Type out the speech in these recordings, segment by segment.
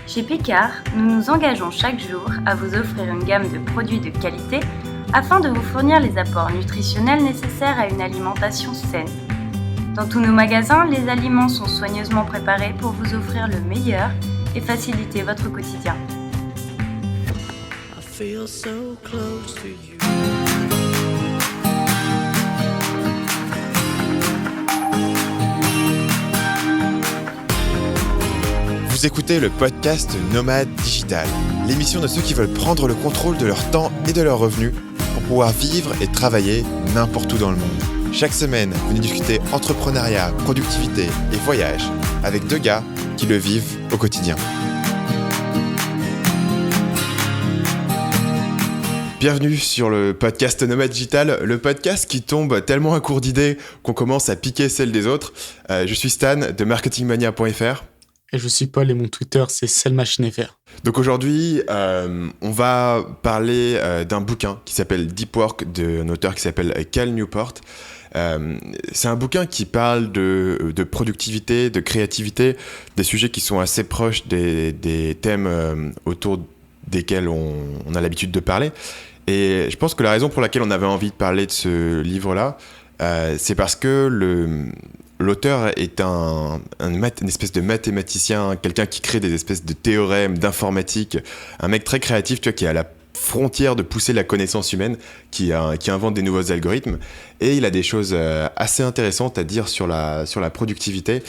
Chez Picard, nous nous engageons chaque jour à vous offrir une gamme de produits de qualité afin de vous fournir les apports nutritionnels nécessaires à une alimentation saine. Dans tous nos magasins, les aliments sont soigneusement préparés pour vous offrir le meilleur et faciliter votre quotidien. I feel so close to you. Vous écoutez le podcast Nomade Digital, l'émission de ceux qui veulent prendre le contrôle de leur temps et de leurs revenus pour pouvoir vivre et travailler n'importe où dans le monde. Chaque semaine, venez discuter entrepreneuriat, productivité et voyage avec deux gars qui le vivent au quotidien. Bienvenue sur le podcast Nomade Digital, le podcast qui tombe tellement à court d'idées qu'on commence à piquer celles des autres. Je suis Stan de marketingmania.fr. Et je suis Paul et mon Twitter, c'est CellMachineFR. Donc aujourd'hui, on va parler d'un bouquin qui s'appelle Deep Work d'un auteur qui s'appelle Cal Newport. C'est un bouquin qui parle de productivité, de créativité, des sujets qui sont assez proches des thèmes autour desquels on a l'habitude de parler. Et je pense que la raison pour laquelle on avait envie de parler de ce livre-là, c'est parce que l'auteur est une espèce de mathématicien, quelqu'un qui crée des espèces de théorèmes d'informatique, un mec très créatif, tu vois, qui est à la frontière de pousser la connaissance humaine, qui invente des nouveaux algorithmes. Et il a des choses assez intéressantes à dire sur la productivité.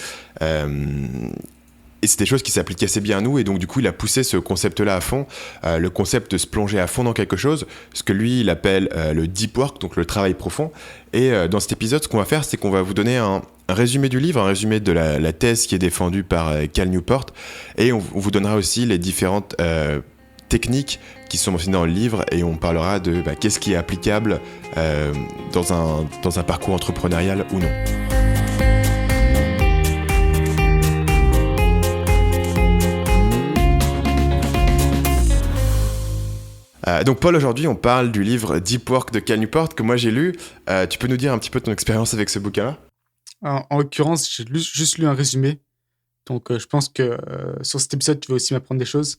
Et c'est des choses qui s'appliquent assez bien à nous, et donc du coup il a poussé ce concept-là à fond, le concept de se plonger à fond dans quelque chose, ce que lui il appelle le deep work, donc le travail profond. Et dans cet épisode, ce qu'on va faire, c'est qu'on va vous donner un résumé du livre, un résumé de la thèse qui est défendue par Cal Newport, et on vous donnera aussi les différentes techniques qui sont mentionnées dans le livre, et on parlera de qu'est-ce qui est applicable dans un parcours entrepreneurial ou non. Donc Paul, aujourd'hui on parle du livre Deep Work de Cal Newport que moi j'ai lu. Tu peux nous dire un petit peu ton expérience avec ce bouquin-là ? En l'occurrence, j'ai juste lu un résumé. Donc je pense que sur cet épisode, tu vas aussi m'apprendre des choses.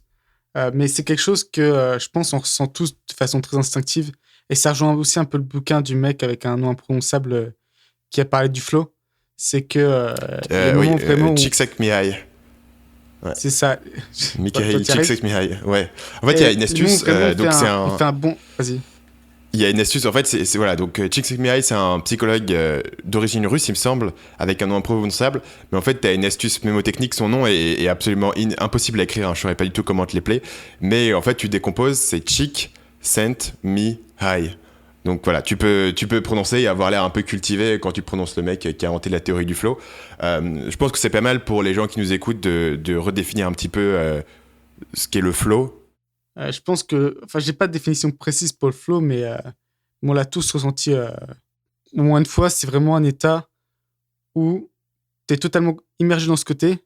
Mais c'est quelque chose que je pense on ressent tous de façon très instinctive. Et ça rejoint aussi un peu le bouquin du mec avec un nom imprononçable qui a parlé du flow. C'est que oui, vraiment Csikszentmihalyi. Ouais. C'est ça. Mikhail Csikszentmihalyi. Ouais. En fait, il y a une astuce. Donc c'est un. On fait un bon. Vas-y. Il y a une astuce. En fait, c'est voilà. Donc Csikszentmihalyi, c'est un psychologue d'origine russe, il me semble, avec un nom imprononçable. Mais en fait, t'as une astuce mnémotechnique. Son nom est absolument impossible à écrire. Je saurais pas du tout comment te l'épeler. Mais en fait, tu décomposes. C'est Csikszentmihalyi. Donc voilà, tu peux prononcer et avoir l'air un peu cultivé quand tu prononces le mec qui a inventé la théorie du flow. Je pense que c'est pas mal pour les gens qui nous écoutent de redéfinir un petit peu ce qu'est le flow. Je pense que... Enfin, j'ai pas de définition précise pour le flow, mais on l'a tous ressenti au moins une fois. C'est vraiment un état où tu es totalement immergé dans ce côté.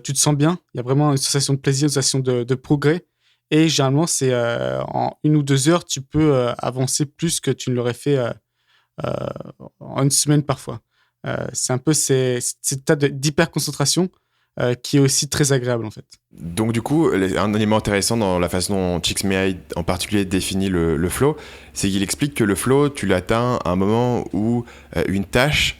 Tu te sens bien. Il y a vraiment une sensation de plaisir, une sensation de progrès. Et généralement, c'est en 1 ou 2 heures, tu peux avancer plus que tu ne l'aurais fait en une semaine parfois. C'est un peu cet état d'hyper-concentration qui est aussi très agréable en fait. Donc du coup, un élément intéressant dans la façon dont Csikszentmihalyi en particulier définit le flow, c'est qu'il explique que le flow, tu l'atteins à un moment où une tâche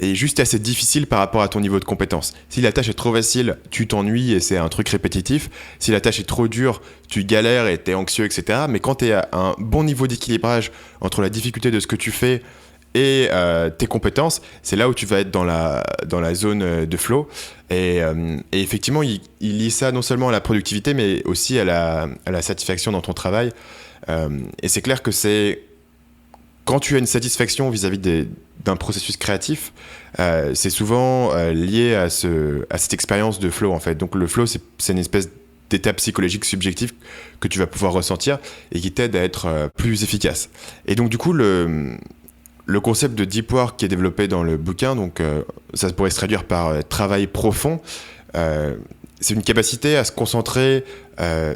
est juste assez difficile par rapport à ton niveau de compétence. Si la tâche est trop facile, tu t'ennuies et c'est un truc répétitif. Si la tâche est trop dure, tu galères et t'es anxieux, etc. Mais quand t'es à un bon niveau d'équilibrage entre la difficulté de ce que tu fais et tes compétences, c'est là où tu vas être dans la zone de flow. Et effectivement, il lie ça non seulement à la productivité, mais aussi à la satisfaction dans ton travail. Et c'est clair que c'est... Quand tu as une satisfaction vis-à-vis d'un processus créatif, c'est souvent lié à cette expérience de flow, en fait. Donc le flow, c'est une espèce d'état psychologique subjectif que tu vas pouvoir ressentir et qui t'aide à être plus efficace. Et donc du coup, le concept de deep work qui est développé dans le bouquin, donc ça pourrait se traduire par travail profond. C'est une capacité à se concentrer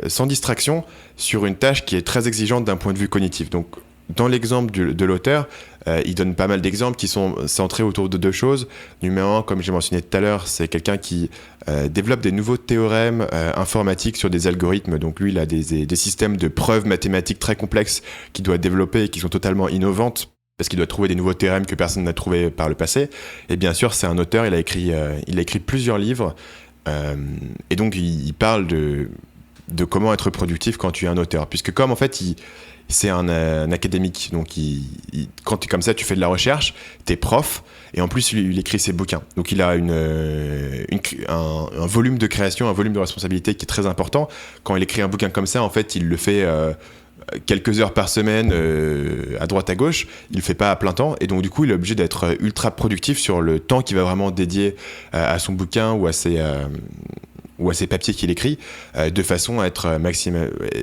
sans distraction sur une tâche qui est très exigeante d'un point de vue cognitif. Donc dans l'exemple de l'auteur, il donne pas mal d'exemples qui sont centrés autour de deux choses. Numéro un, comme j'ai mentionné tout à l'heure, c'est quelqu'un qui développe des nouveaux théorèmes informatiques sur des algorithmes. Donc lui, il a des systèmes de preuves mathématiques très complexes qu'il doit développer et qui sont totalement innovantes, parce qu'il doit trouver des nouveaux théorèmes que personne n'a trouvés par le passé. Et bien sûr, c'est un auteur, il a écrit plusieurs livres, et donc il parle de comment être productif quand tu es un auteur. Puisque comme en fait, c'est un académique, donc quand tu es comme ça, tu fais de la recherche, tu es prof, et en plus, il écrit ses bouquins. Donc il a un volume de création, un volume de responsabilité qui est très important. Quand il écrit un bouquin comme ça, en fait, il le fait quelques heures par semaine, à droite à gauche, il le fait pas à plein temps, et donc du coup il est obligé d'être ultra productif sur le temps qu'il va vraiment dédier à son bouquin ou à ses papiers qu'il écrit, de façon à être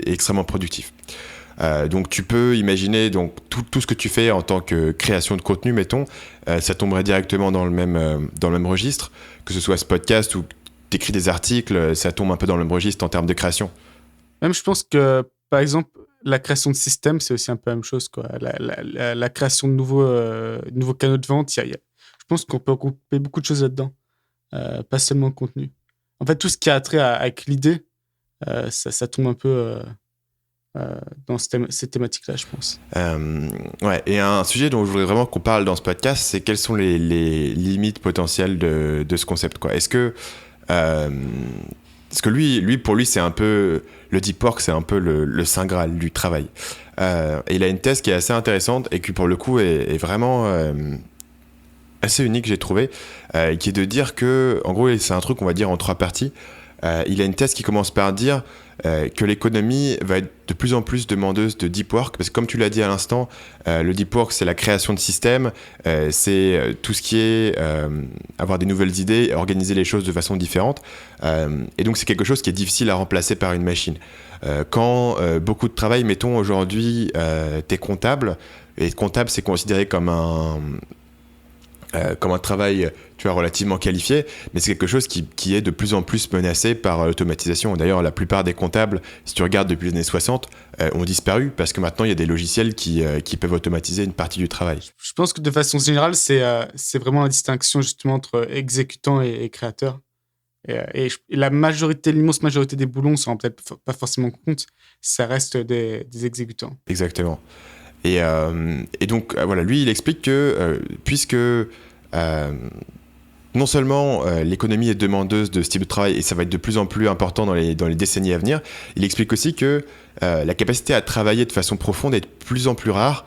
extrêmement productif. Donc tu peux imaginer donc tout ce que tu fais en tant que création de contenu, mettons, ça tomberait directement dans le même registre, que ce soit ce podcast ou t'écris des articles, ça tombe un peu dans le même registre en termes de création. Même je pense que, par exemple, la création de systèmes, c'est aussi un peu la même chose, quoi. La création de nouveaux canaux de vente, je pense qu'on peut regrouper beaucoup de choses là-dedans, pas seulement le contenu. En fait, tout ce qui a trait avec l'idée, ça tombe un peu dans ces thématiques-là, je pense. Ouais, et un sujet dont je voudrais vraiment qu'on parle dans ce podcast, c'est quelles sont les limites potentielles de ce concept, quoi. Est-ce que lui, pour lui, c'est un peu le deep work, c'est un peu le saint graal du travail. Et il a une thèse qui est assez intéressante et qui, pour le coup, est vraiment assez unique, j'ai trouvé, qui est de dire que, en gros, c'est un truc, on va dire, en 3 parties. Il a une thèse qui commence par dire que l'économie va être de plus en plus demandeuse de deep work, parce que comme tu l'as dit à l'instant, le deep work, c'est la création de systèmes, c'est tout ce qui est avoir des nouvelles idées, organiser les choses de façon différente, et donc c'est quelque chose qui est difficile à remplacer par une machine. Quand beaucoup de travail, mettons aujourd'hui, t'es comptable, et comptable c'est considéré comme un travail, tu vois, relativement qualifié, mais c'est quelque chose qui est de plus en plus menacé par l'automatisation. D'ailleurs, la plupart des comptables, si tu regardes depuis les années 60, ont disparu parce que maintenant, il y a des logiciels qui peuvent automatiser une partie du travail. Je pense que de façon générale, c'est vraiment la distinction justement entre exécutant et créateur. Et l'immense majorité des boulons, on s'en rend peut-être pas forcément compte, ça reste des exécutants. Exactement. Et donc, voilà, lui, il explique que puisque non seulement l'économie est demandeuse de ce type de travail et ça va être de plus en plus important dans les décennies à venir, il explique aussi que la capacité à travailler de façon profonde est de plus en plus rare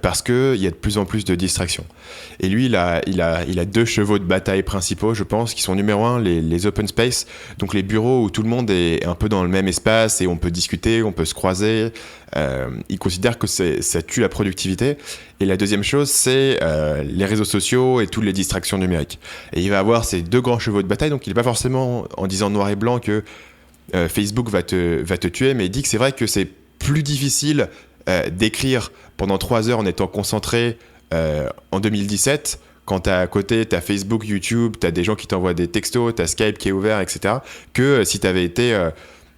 parce qu'il y a de plus en plus de distractions. Et lui, il a 2 chevaux de bataille principaux, je pense, qui sont numéro 1, les open space, donc les bureaux où tout le monde est un peu dans le même espace et on peut discuter, on peut se croiser. Il considère que ça tue la productivité. Et la deuxième chose, c'est les réseaux sociaux et toutes les distractions numériques. Et il va avoir ces 2 grands chevaux de bataille, donc il n'est pas forcément en disant noir et blanc que Facebook va te tuer, mais il dit que c'est vrai que c'est plus difficile d'écrire pendant 3 heures en étant concentré en 2017, quand t'as à côté, t'as Facebook, YouTube, t'as des gens qui t'envoient des textos, t'as Skype qui est ouvert, etc., que si t'avais été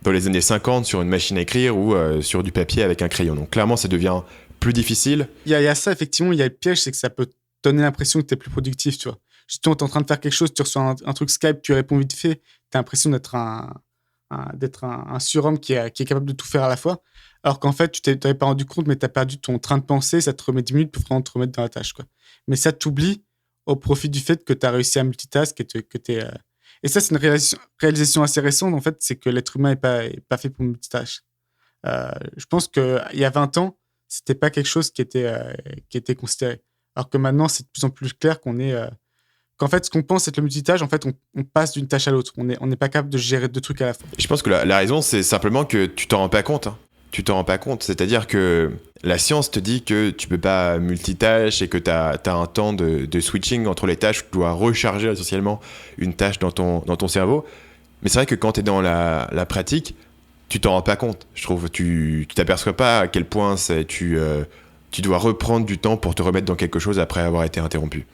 dans les années 50 sur une machine à écrire ou sur du papier avec un crayon. Donc clairement, ça devient plus difficile. Il y a ça, effectivement, il y a le piège, c'est que ça peut donner l'impression que t'es plus productif, tu vois. Justement, t'es en train de faire quelque chose, tu reçois un truc Skype, tu réponds vite fait, t'as l'impression d'être un surhomme qui est capable de tout faire à la fois, alors qu'en fait, tu t'avais pas rendu compte, mais tu as perdu ton train de pensée, ça te remet 10 minutes pour vraiment te remettre dans la tâche, quoi. Mais ça t'oublie au profit du fait que tu as réussi à multitask et ça, c'est une réalisation assez récente, en fait, c'est que l'être humain est pas fait pour multitâche. Je pense qu'il y a 20 ans, c'était pas quelque chose qui était considéré. Alors que maintenant, c'est de plus en plus clair qu'en fait, ce qu'on pense être le multitâche, en fait, on passe d'une tâche à l'autre. On n'est pas capable de gérer 2 trucs à la fois. Je pense que la raison, c'est simplement que tu t'en rends pas compte. Hein. Tu t'en rends pas compte. C'est-à-dire que la science te dit que tu peux pas multitâche et que tu as un temps de switching entre les tâches. Tu dois recharger essentiellement une tâche dans ton cerveau. Mais c'est vrai que quand tu es dans la pratique, tu t'en rends pas compte. Je trouve tu t'aperçois pas à quel point tu dois reprendre du temps pour te remettre dans quelque chose après avoir été interrompu.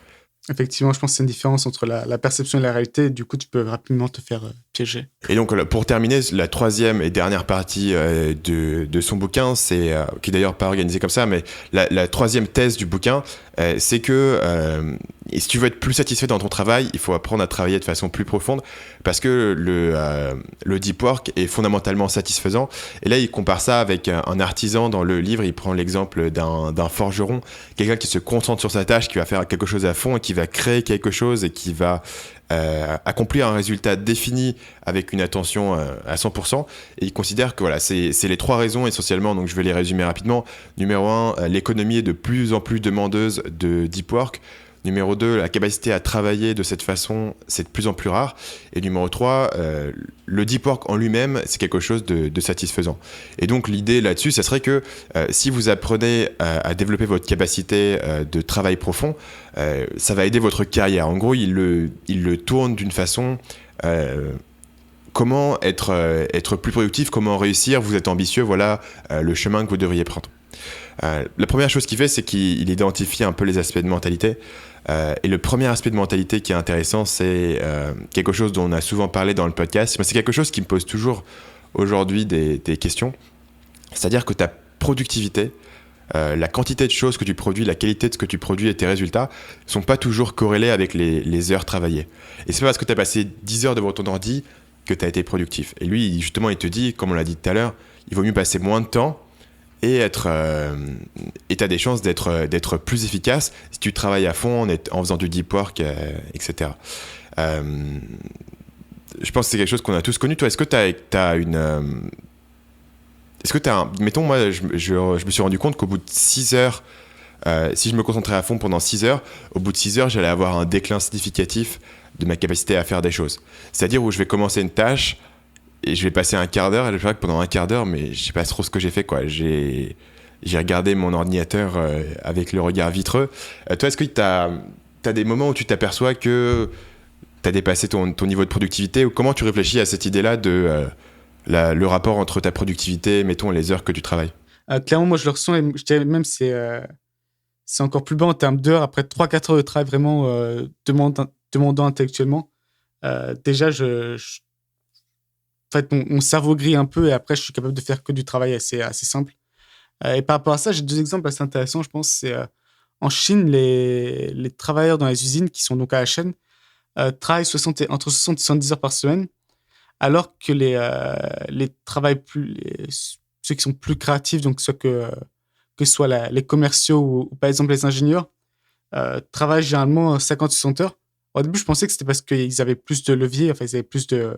Effectivement, je pense que c'est une différence entre la perception et la réalité. Du coup, tu peux rapidement te faire piéger. Et donc, pour terminer, la troisième et dernière partie de son bouquin, qui est d'ailleurs pas organisée comme ça, mais la troisième thèse du bouquin, c'est que et si tu veux être plus satisfait dans ton travail, il faut apprendre à travailler de façon plus profonde, parce que le deep work est fondamentalement satisfaisant. Et là, il compare ça avec un artisan dans le livre. Il prend l'exemple d'un forgeron, quelqu'un qui se concentre sur sa tâche, qui va faire quelque chose à fond et qui va créer quelque chose et qui va accomplir un résultat défini avec une attention à 100%. Et il considère que voilà, c'est les trois raisons essentiellement, donc je vais les résumer rapidement. Numéro 1, l'économie est de plus en plus demandeuse de deep work. Numéro 2, la capacité à travailler de cette façon, c'est de plus en plus rare. Et numéro 3, le deep work en lui-même, c'est quelque chose de satisfaisant. Et donc l'idée là-dessus, ça serait que si vous apprenez à développer votre capacité de travail profond, ça va aider votre carrière. En gros, il le tourne d'une façon... comment être plus productif, comment réussir, vous êtes ambitieux, voilà le chemin que vous devriez prendre. La première chose qu'il fait, c'est qu'il identifie un peu les aspects de mentalité. Et le premier aspect de mentalité qui est intéressant, c'est quelque chose dont on a souvent parlé dans le podcast. C'est quelque chose qui me pose toujours aujourd'hui des questions. C'est-à-dire que ta productivité, la quantité de choses que tu produis, la qualité de ce que tu produis et tes résultats ne sont pas toujours corrélés avec les heures travaillées. Et c'est pas parce que tu as passé 10 heures devant ton ordi que tu as été productif. Et lui, justement, il te dit, comme on l'a dit tout à l'heure, il vaut mieux passer moins de temps et t'as des chances d'être plus efficace si tu travailles à fond en faisant du deep work, etc. Je pense que c'est quelque chose qu'on a tous connu. Toi, est-ce que t'as une... est-ce que t'as un... Mettons, moi, je me suis rendu compte qu'au bout de 6 heures, si je me concentrais à fond pendant 6 heures, au bout de 6 heures, j'allais avoir un déclin significatif de ma capacité à faire des choses. C'est-à-dire où je vais commencer une tâche et je vais passer un quart d'heure et je verrai que pendant un quart d'heure, mais je sais pas trop ce que j'ai fait, quoi. J'ai regardé mon ordinateur avec le regard vitreux. Toi, est-ce que t'as des moments où tu t'aperçois que t'as dépassé ton niveau de productivité, ou comment tu réfléchis à cette idée-là de le rapport entre ta productivité, mettons, et les heures que tu travailles? Clairement, moi, je le ressens, et je dirais même c'est encore plus bas en termes d'heures. Après 3-4 heures de travail vraiment demandant intellectuellement, déjà, en fait, mon cerveau grille un peu et après, je suis capable de faire que du travail assez simple. Et par rapport à ça, j'ai 2 exemples assez intéressants, je pense. C'est en Chine, les travailleurs dans les usines qui sont donc à la chaîne travaillent entre 60 et 70 heures par semaine, alors que ceux qui sont plus créatifs, donc que ce soit les commerciaux ou par exemple les ingénieurs, travaillent généralement 50-60 heures. Au début, je pensais que c'était parce qu'ils avaient plus de levier, enfin, ils avaient plus de...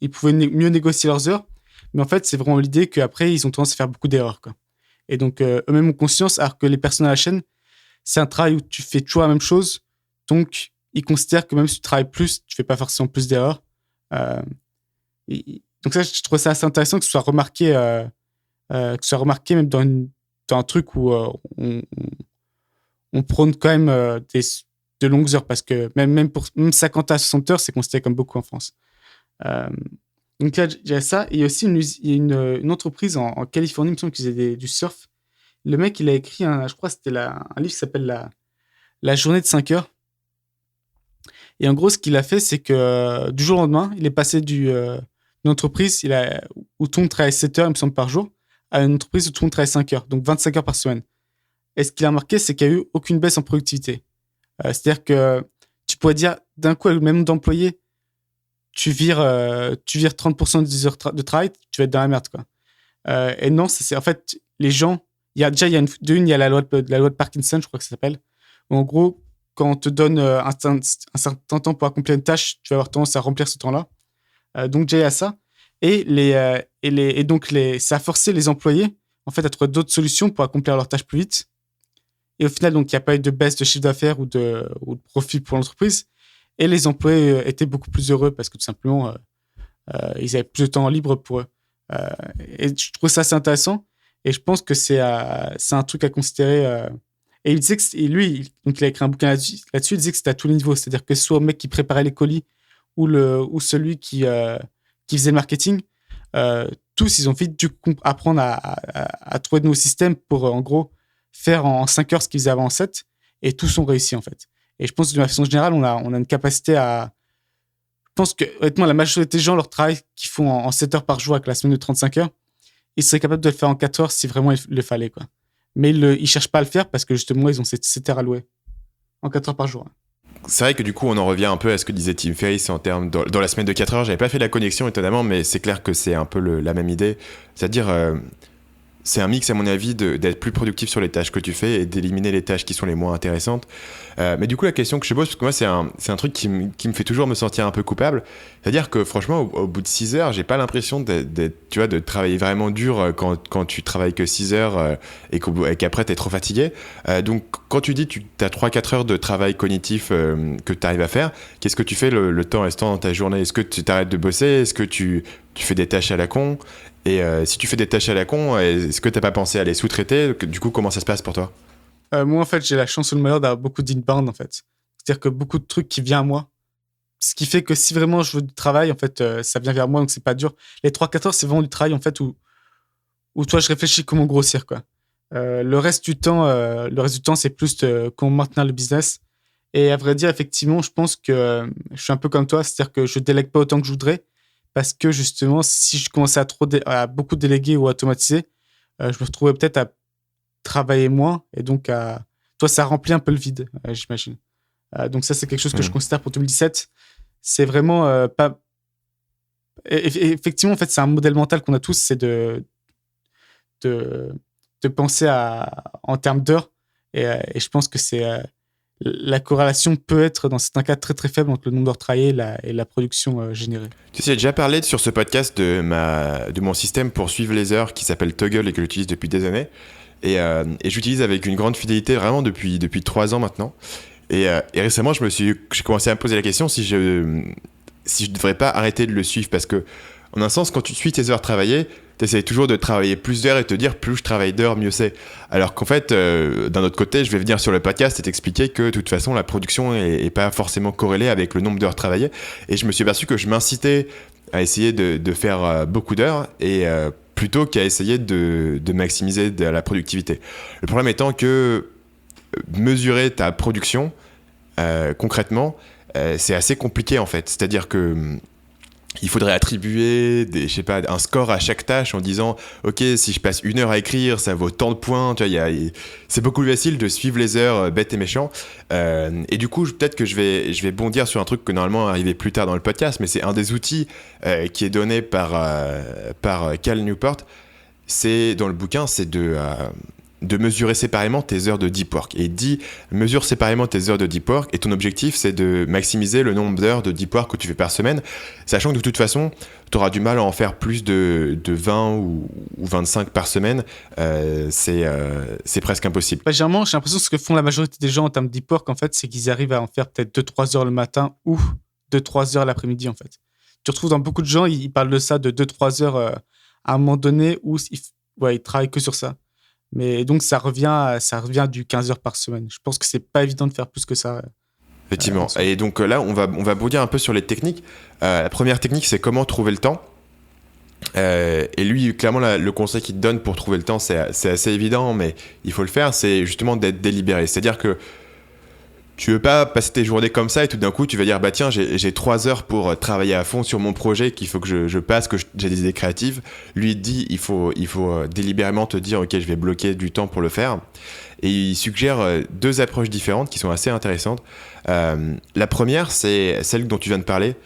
ils pouvaient mieux négocier leurs heures, mais en fait, c'est vraiment l'idée qu'après, ils ont tendance à faire beaucoup d'erreurs, quoi. Et donc, eux-mêmes ont conscience, alors que les personnes à la chaîne, c'est un travail où tu fais toujours la même chose, donc ils considèrent que même si tu travailles plus, tu fais pas forcément plus d'erreurs. Donc ça, je trouve ça assez intéressant que ce soit remarqué, même dans un truc où on prône quand même de longues heures, parce que même 50 à 60 heures, c'est considéré comme beaucoup en France. Donc là, il y a ça. Et il y a aussi une entreprise en Californie, il me semble qu'ils faisaient du surf. Le mec, il a écrit, je crois que c'était un livre qui s'appelle La journée de 5 heures. Et en gros, ce qu'il a fait, c'est que du jour au lendemain, il est passé d'une entreprise où tout le monde travaille 7 heures, il me semble, par jour, à une entreprise où tout le monde travaille 5 heures, donc 25 heures par semaine. Et ce qu'il a remarqué, c'est qu'il n'y a eu aucune baisse en productivité. C'est-à-dire que tu pourrais dire, d'un coup, avec le même nombre d'employés, tu vires 30% des heures de travail, tu vas être dans la merde, quoi. Et non, c'est en fait, les gens, il y a la loi de Parkinson, je crois que ça s'appelle, où en gros, quand on te donne un certain temps pour accomplir une tâche, tu vas avoir tendance à remplir ce temps-là. Donc déjà, il y a ça. Et donc, ça a forcé les employés, en fait, à trouver d'autres solutions pour accomplir leurs tâches plus vite. Et au final, donc, il n'y a pas eu de baisse de chiffre d'affaires ou de profit pour l'entreprise. Et les employés étaient beaucoup plus heureux parce que tout simplement, ils avaient plus de temps libre pour eux. Et je trouve ça assez intéressant. Et je pense que c'est un truc à considérer. Et il disait donc il a écrit un bouquin là-dessus. Il disait que c'était à tous les niveaux. C'est-à-dire que ce soit le mec qui préparait les colis ou celui qui faisait le marketing, tous, ils ont vite dû apprendre à trouver de nouveaux systèmes pour, en gros, faire en 5 heures ce qu'ils faisaient avant en 7. et tous ont réussi en fait. Et je pense que de façon générale, on a une capacité à... Je pense que honnêtement, la majorité des gens, leur travail qu'ils font en 7 heures par jour avec la semaine de 35 heures, ils seraient capables de le faire en 4 heures si vraiment il le fallait, quoi. Mais ils cherchent pas à le faire parce que justement, ils ont 7 heures allouées en 4 heures par jour. C'est vrai que du coup, on en revient un peu à ce que disait Tim Ferriss en termes dans la semaine de 4 heures. J'avais pas fait la connexion étonnamment, mais c'est clair que c'est un peu la même idée. C'est-à-dire, c'est un mix, à mon avis, d'être plus productif sur les tâches que tu fais et d'éliminer les tâches qui sont les moins intéressantes. Mais du coup, la question que je pose, parce que moi, c'est un truc qui me fait toujours me sentir un peu coupable. C'est-à-dire que franchement, au bout de 6 heures, j'ai pas l'impression tu vois, de travailler vraiment dur quand tu travailles que 6 heures et qu'après, t'es trop fatigué. Donc, quand tu dis que tu as 3-4 heures de travail cognitif que tu arrives à faire, qu'est-ce que tu fais le temps restant dans ta journée? Est-ce que tu t'arrêtes de bosser? Est-ce que tu fais des tâches à la con? Et si tu fais des tâches à la con, est-ce que t'as pas pensé à les sous-traiter? Du coup, comment ça se passe pour toi? Moi, en fait, j'ai la chance ou le malheur d'avoir beaucoup d'inbound, en fait. C'est-à-dire que beaucoup de trucs qui viennent à moi. Ce qui fait que si vraiment je veux du travail, en fait, ça vient vers moi, donc c'est pas dur. Les 3-4 heures, c'est vraiment du travail, en fait, où toi, je réfléchis comment grossir, quoi. Le reste du temps, c'est plus comment maintenir le business. Et à vrai dire, effectivement, je pense que je suis un peu comme toi, c'est-à-dire que je délègue pas autant que je voudrais, parce que justement, si je commençais à beaucoup déléguer ou automatiser, je me retrouvais peut-être à travailler moins, et donc toi, ça remplit un peu le vide, j'imagine. Donc ça, c'est quelque chose que je considère pour 2017. C'est vraiment pas... Effectivement, en fait, c'est un modèle mental qu'on a tous, c'est de penser en termes d'heures, et je pense que c'est... la corrélation peut être, dans certains cas, très très faible entre le nombre d'heures travaillées et la production générée. Tu sais, j'ai déjà parlé sur ce podcast de mon système pour suivre les heures qui s'appelle Toggle et que j'utilise depuis des années. Et j'utilise avec une grande fidélité vraiment depuis 3 ans maintenant. Et récemment, j'ai commencé à me poser la question si je devrais pas arrêter de le suivre, parce que, en un sens, quand tu suis tes heures travaillées, tu essaies toujours de travailler plus d'heures et te dire plus je travaille d'heures, mieux c'est. Alors qu'en fait, d'un autre côté, je vais venir sur le podcast et t'expliquer que de toute façon, la production est pas forcément corrélée avec le nombre d'heures travaillées. Et je me suis aperçu que je m'incitais à essayer de faire beaucoup d'heures et plutôt qu'à essayer de maximiser la productivité. Le problème étant que mesurer ta production concrètement, c'est assez compliqué en fait. C'est-à-dire que il faudrait attribuer un score à chaque tâche en disant ok, si je passe 1 heure à écrire, ça vaut tant de points. Tu vois, c'est beaucoup plus facile de suivre les heures bêtes et méchants. Et du coup, peut-être que je vais bondir sur un truc que normalement arrivait plus tard dans le podcast, mais c'est un des outils qui est donné par Cal Newport. C'est dans le bouquin, c'est de mesurer séparément tes heures de deep work. Et il dit, mesure séparément tes heures de deep work, et ton objectif, c'est de maximiser le nombre d'heures de deep work que tu fais par semaine, sachant que de toute façon, tu auras du mal à en faire plus de 20 ou 25 par semaine. C'est presque impossible. Généralement, j'ai l'impression que ce que font la majorité des gens en termes de deep work, en fait, c'est qu'ils arrivent à en faire peut-être 2-3 heures le matin ou 2-3 heures l'après-midi, en fait. Tu retrouves dans beaucoup de gens, ils parlent de ça, de 2-3 heures à un moment donné où ils travaillent que sur ça. Mais donc, ça revient du 15 heures par semaine. Je pense que c'est pas évident de faire plus que ça. Effectivement. Et donc là, on va bondir un peu sur les techniques. La première technique, c'est comment trouver le temps. Et lui, clairement, le conseil qu'il te donne pour trouver le temps, c'est assez évident, mais il faut le faire, c'est justement d'être délibéré. C'est-à-dire que tu veux pas passer tes journées comme ça et tout d'un coup tu vas dire bah tiens, j'ai 3 heures pour travailler à fond sur mon projet qu'il faut que je passe, que j'ai des idées créatives. Lui il dit il faut délibérément te dire ok, je vais bloquer du temps pour le faire. Et il suggère 2 approches différentes qui sont assez intéressantes. La première, c'est celle dont tu viens de parler.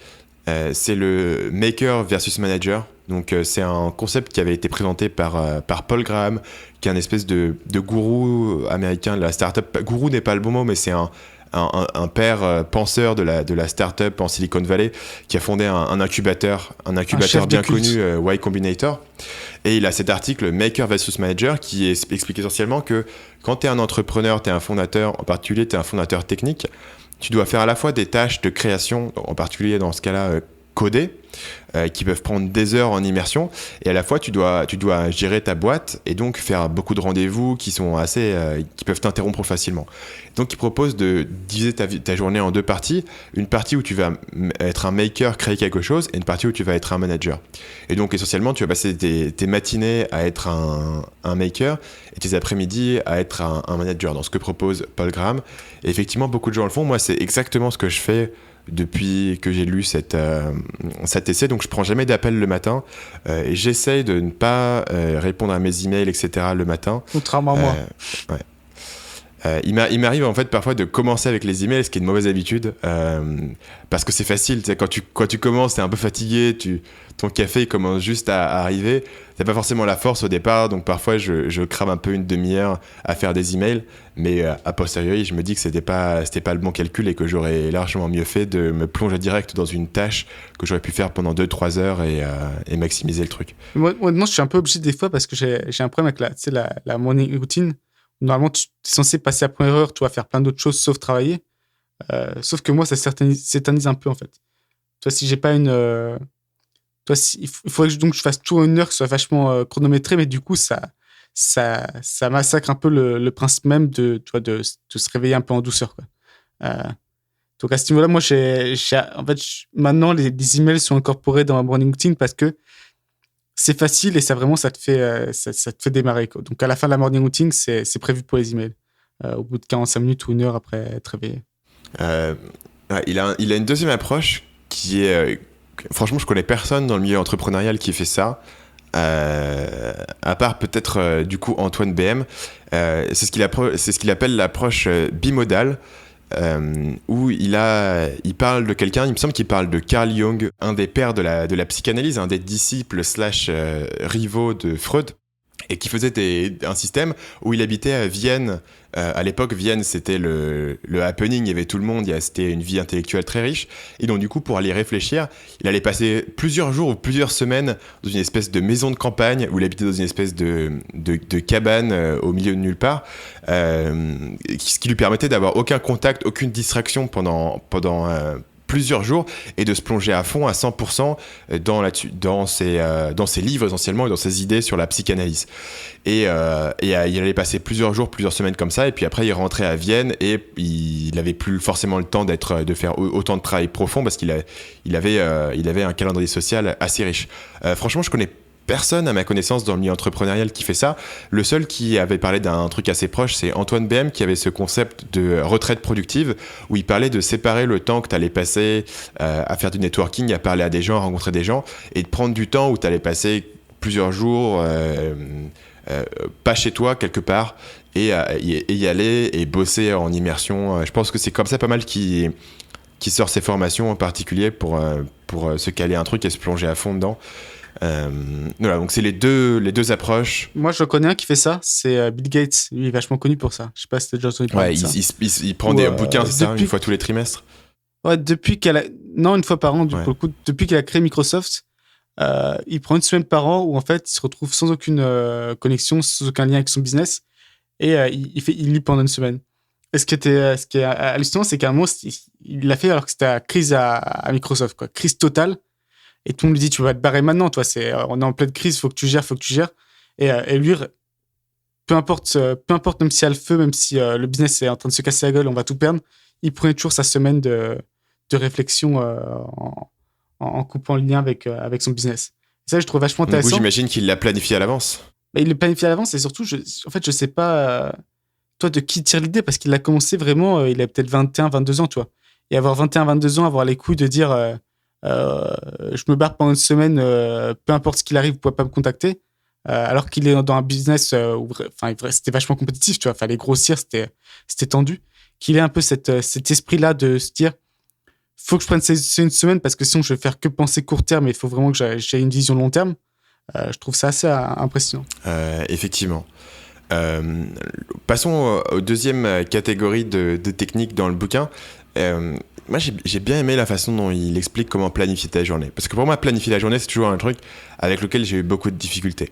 C'est le maker versus manager. Donc c'est un concept qui avait été présenté par Paul Graham, qui est un espèce de gourou américain de la startup. Gourou n'est pas le bon mot, mais c'est un père penseur de la startup en Silicon Valley, qui a fondé un incubateur bien connu, Y Combinator. Et il a cet article Maker versus Manager qui explique essentiellement que quand tu es un entrepreneur, tu es un fondateur, en particulier tu es un fondateur technique, tu dois faire à la fois des tâches de création, en particulier dans ce cas-là coder, qui peuvent prendre des heures en immersion, et à la fois tu dois gérer ta boîte et donc faire beaucoup de rendez-vous qui sont qui peuvent t'interrompre facilement. Donc ils proposent de diviser ta journée en 2 parties, une partie où tu vas être un maker, créer quelque chose, et une partie où tu vas être un manager. Et donc essentiellement tu vas passer tes matinées à être un maker et tes après-midi à être un manager, dans ce que propose Paul Graham. Et effectivement beaucoup de gens le font. Moi c'est exactement ce que je fais depuis que j'ai lu cet essai. Donc je prends jamais d'appel le matin, et j'essaye de ne pas répondre à mes emails, etc. le matin. Contrairement à moi. Ouais. Il m'arrive en fait parfois de commencer avec les emails, ce qui est une mauvaise habitude, parce que c'est facile. Tu sais, quand tu commences, t'es un peu fatigué, ton café commence juste à arriver. T'as pas forcément la force au départ, donc parfois je crame un peu une demi-heure à faire des emails, mais a posteriori je me dis que c'était pas le bon calcul et que j'aurais largement mieux fait de me plonger direct dans une tâche que j'aurais pu faire pendant 2-3 heures et maximiser le truc. Moi, je suis un peu obligé des fois parce que j'ai un problème avec la morning routine. Normalement, tu es censé passer à la première heure, tu vas faire plein d'autres choses sauf travailler. Sauf que moi, ça s'éternise un peu en fait. Tu vois, si j'ai pas une... il faudrait que je fasse toujours une heure que ce soit vachement chronométré, mais du coup, ça massacre un peu le principe même de se réveiller un peu en douceur, quoi. Donc à ce niveau-là, moi, en fait, maintenant, les emails sont incorporés dans ma morning routine parce que c'est facile et ça te fait démarrer, quoi. Donc à la fin de la morning routine, c'est prévu pour les emails. Au bout de 45 minutes ou une heure après être réveillé. Il a une deuxième approche qui est... franchement, je connais personne dans le milieu entrepreneurial qui fait ça, à part peut-être du coup Antoine BM. C'est ce qu'il appelle l'approche bimodale, où il parle de quelqu'un, il me semble qu'il parle de Carl Jung, un des pères de la psychanalyse, un des disciples / rivaux de Freud, et qui faisait un système où il habitait à Vienne. À l'époque, Vienne, c'était le happening, il y avait tout le monde, c'était une vie intellectuelle très riche. Et donc, du coup, pour aller réfléchir, il allait passer plusieurs jours ou plusieurs semaines dans une espèce de maison de campagne, où il habitait dans une espèce de cabane au milieu de nulle part, ce qui lui permettait d'avoir aucun contact, aucune distraction pendant plusieurs jours, et de se plonger à fond, à 100% dans ses livres essentiellement, et dans ses idées sur la psychanalyse. Et il allait passer plusieurs jours, plusieurs semaines comme ça, et puis après il rentrait à Vienne, et il n'avait plus forcément le temps de faire autant de travail profond, parce qu'il avait un calendrier social assez riche. Franchement, je connais personne à ma connaissance dans le milieu entrepreneurial qui fait ça. Le seul qui avait parlé d'un truc assez proche, c'est Antoine BM, qui avait ce concept de retraite productive, où il parlait de séparer le temps que tu allais passer à faire du networking, à parler à des gens, à rencontrer des gens, et de prendre du temps où tu allais passer plusieurs jours pas chez toi, quelque part, et y aller et bosser en immersion. Je pense que c'est comme ça pas mal qui sort ses formations, en particulier pour se caler un truc et se plonger à fond dedans. Voilà, donc c'est les deux approches. Moi, je connais un qui fait ça, c'est Bill Gates. Lui, il est vachement connu pour ça. Je sais pas si t'as déjà entendu parler de ça. Il prend des bouquins, c'est ça, une fois tous les trimestres. Ouais, non, une fois par an, pour le coup, depuis qu'il a créé Microsoft, il prend une semaine par an où en fait, il se retrouve sans aucune connexion, sans aucun lien avec son business, et il lit pendant une semaine. Et ce qui est hallucinant, c'est qu'à un moment, il l'a fait alors que c'était la crise à Microsoft, quoi. Crise totale. Et tout le monde lui dit, tu vas te barrer maintenant, toi, on est en pleine crise, faut que tu gères. Et lui, peu importe même si y a le feu, même si le business est en train de se casser la gueule, on va tout perdre, il prenait toujours sa semaine de réflexion en coupant le lien avec son business. Et ça, je trouve vachement intéressant. Du coup, j'imagine qu'il l'a planifié à l'avance. Bah, il l'a planifié à l'avance, et surtout, je sais pas, toi, de qui tire l'idée, parce qu'il a commencé vraiment, il a peut-être 21, 22 ans, tu vois. Et avoir 21, 22 ans, avoir les couilles de dire... je me barre pendant une semaine, peu importe ce qu'il arrive, vous pouvez pas me contacter, alors qu'il est dans un business où c'était vachement compétitif, tu vois, fallait grossir, c'était tendu, qu'il ait un peu cet esprit-là de se dire faut que je prenne une semaine parce que sinon je vais faire que penser court terme, et il faut vraiment que j'ai une vision long terme. Je trouve ça assez impressionnant. Effectivement. Passons aux deuxième catégorie de techniques dans le bouquin. Moi, j'ai bien aimé la façon dont il explique comment planifier ta journée. Parce que pour moi, planifier la journée, c'est toujours un truc avec lequel j'ai eu beaucoup de difficultés.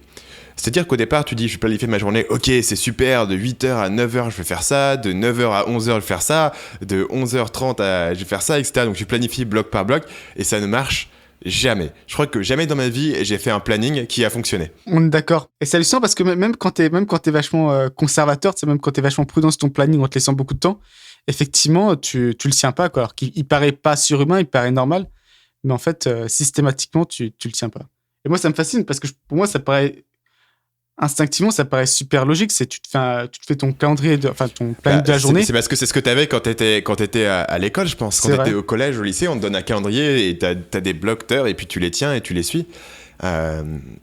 C'est-à-dire qu'au départ, tu dis, je vais planifier ma journée, ok, c'est super, de 8h à 9h, je vais faire ça, de 9h à 11h, je vais faire ça, de 11h30 je vais faire ça, etc. Donc, je planifie bloc par bloc, et ça ne marche Jamais. Je crois que jamais dans ma vie, j'ai fait un planning qui a fonctionné. On est d'accord. Et c'est hallucinant parce que même quand t'es vachement conservateur, même quand t'es vachement prudent sur ton planning en te laissant beaucoup de temps, effectivement, tu le tiens pas, quoi. Alors qu'il paraît pas surhumain, il paraît normal, mais en fait, systématiquement, tu le tiens pas. Et moi, ça me fascine parce que pour moi, ça paraît instinctivement, ça paraît super logique. C'est tu te fais ton calendrier, ton planning de la journée. C'est parce que c'est ce que t'avais quand t'étais à l'école, je pense. Quand t'étais au collège, au lycée, on te donne un calendrier et t'as des blocs d'heures et puis tu les tiens et tu les suis. Et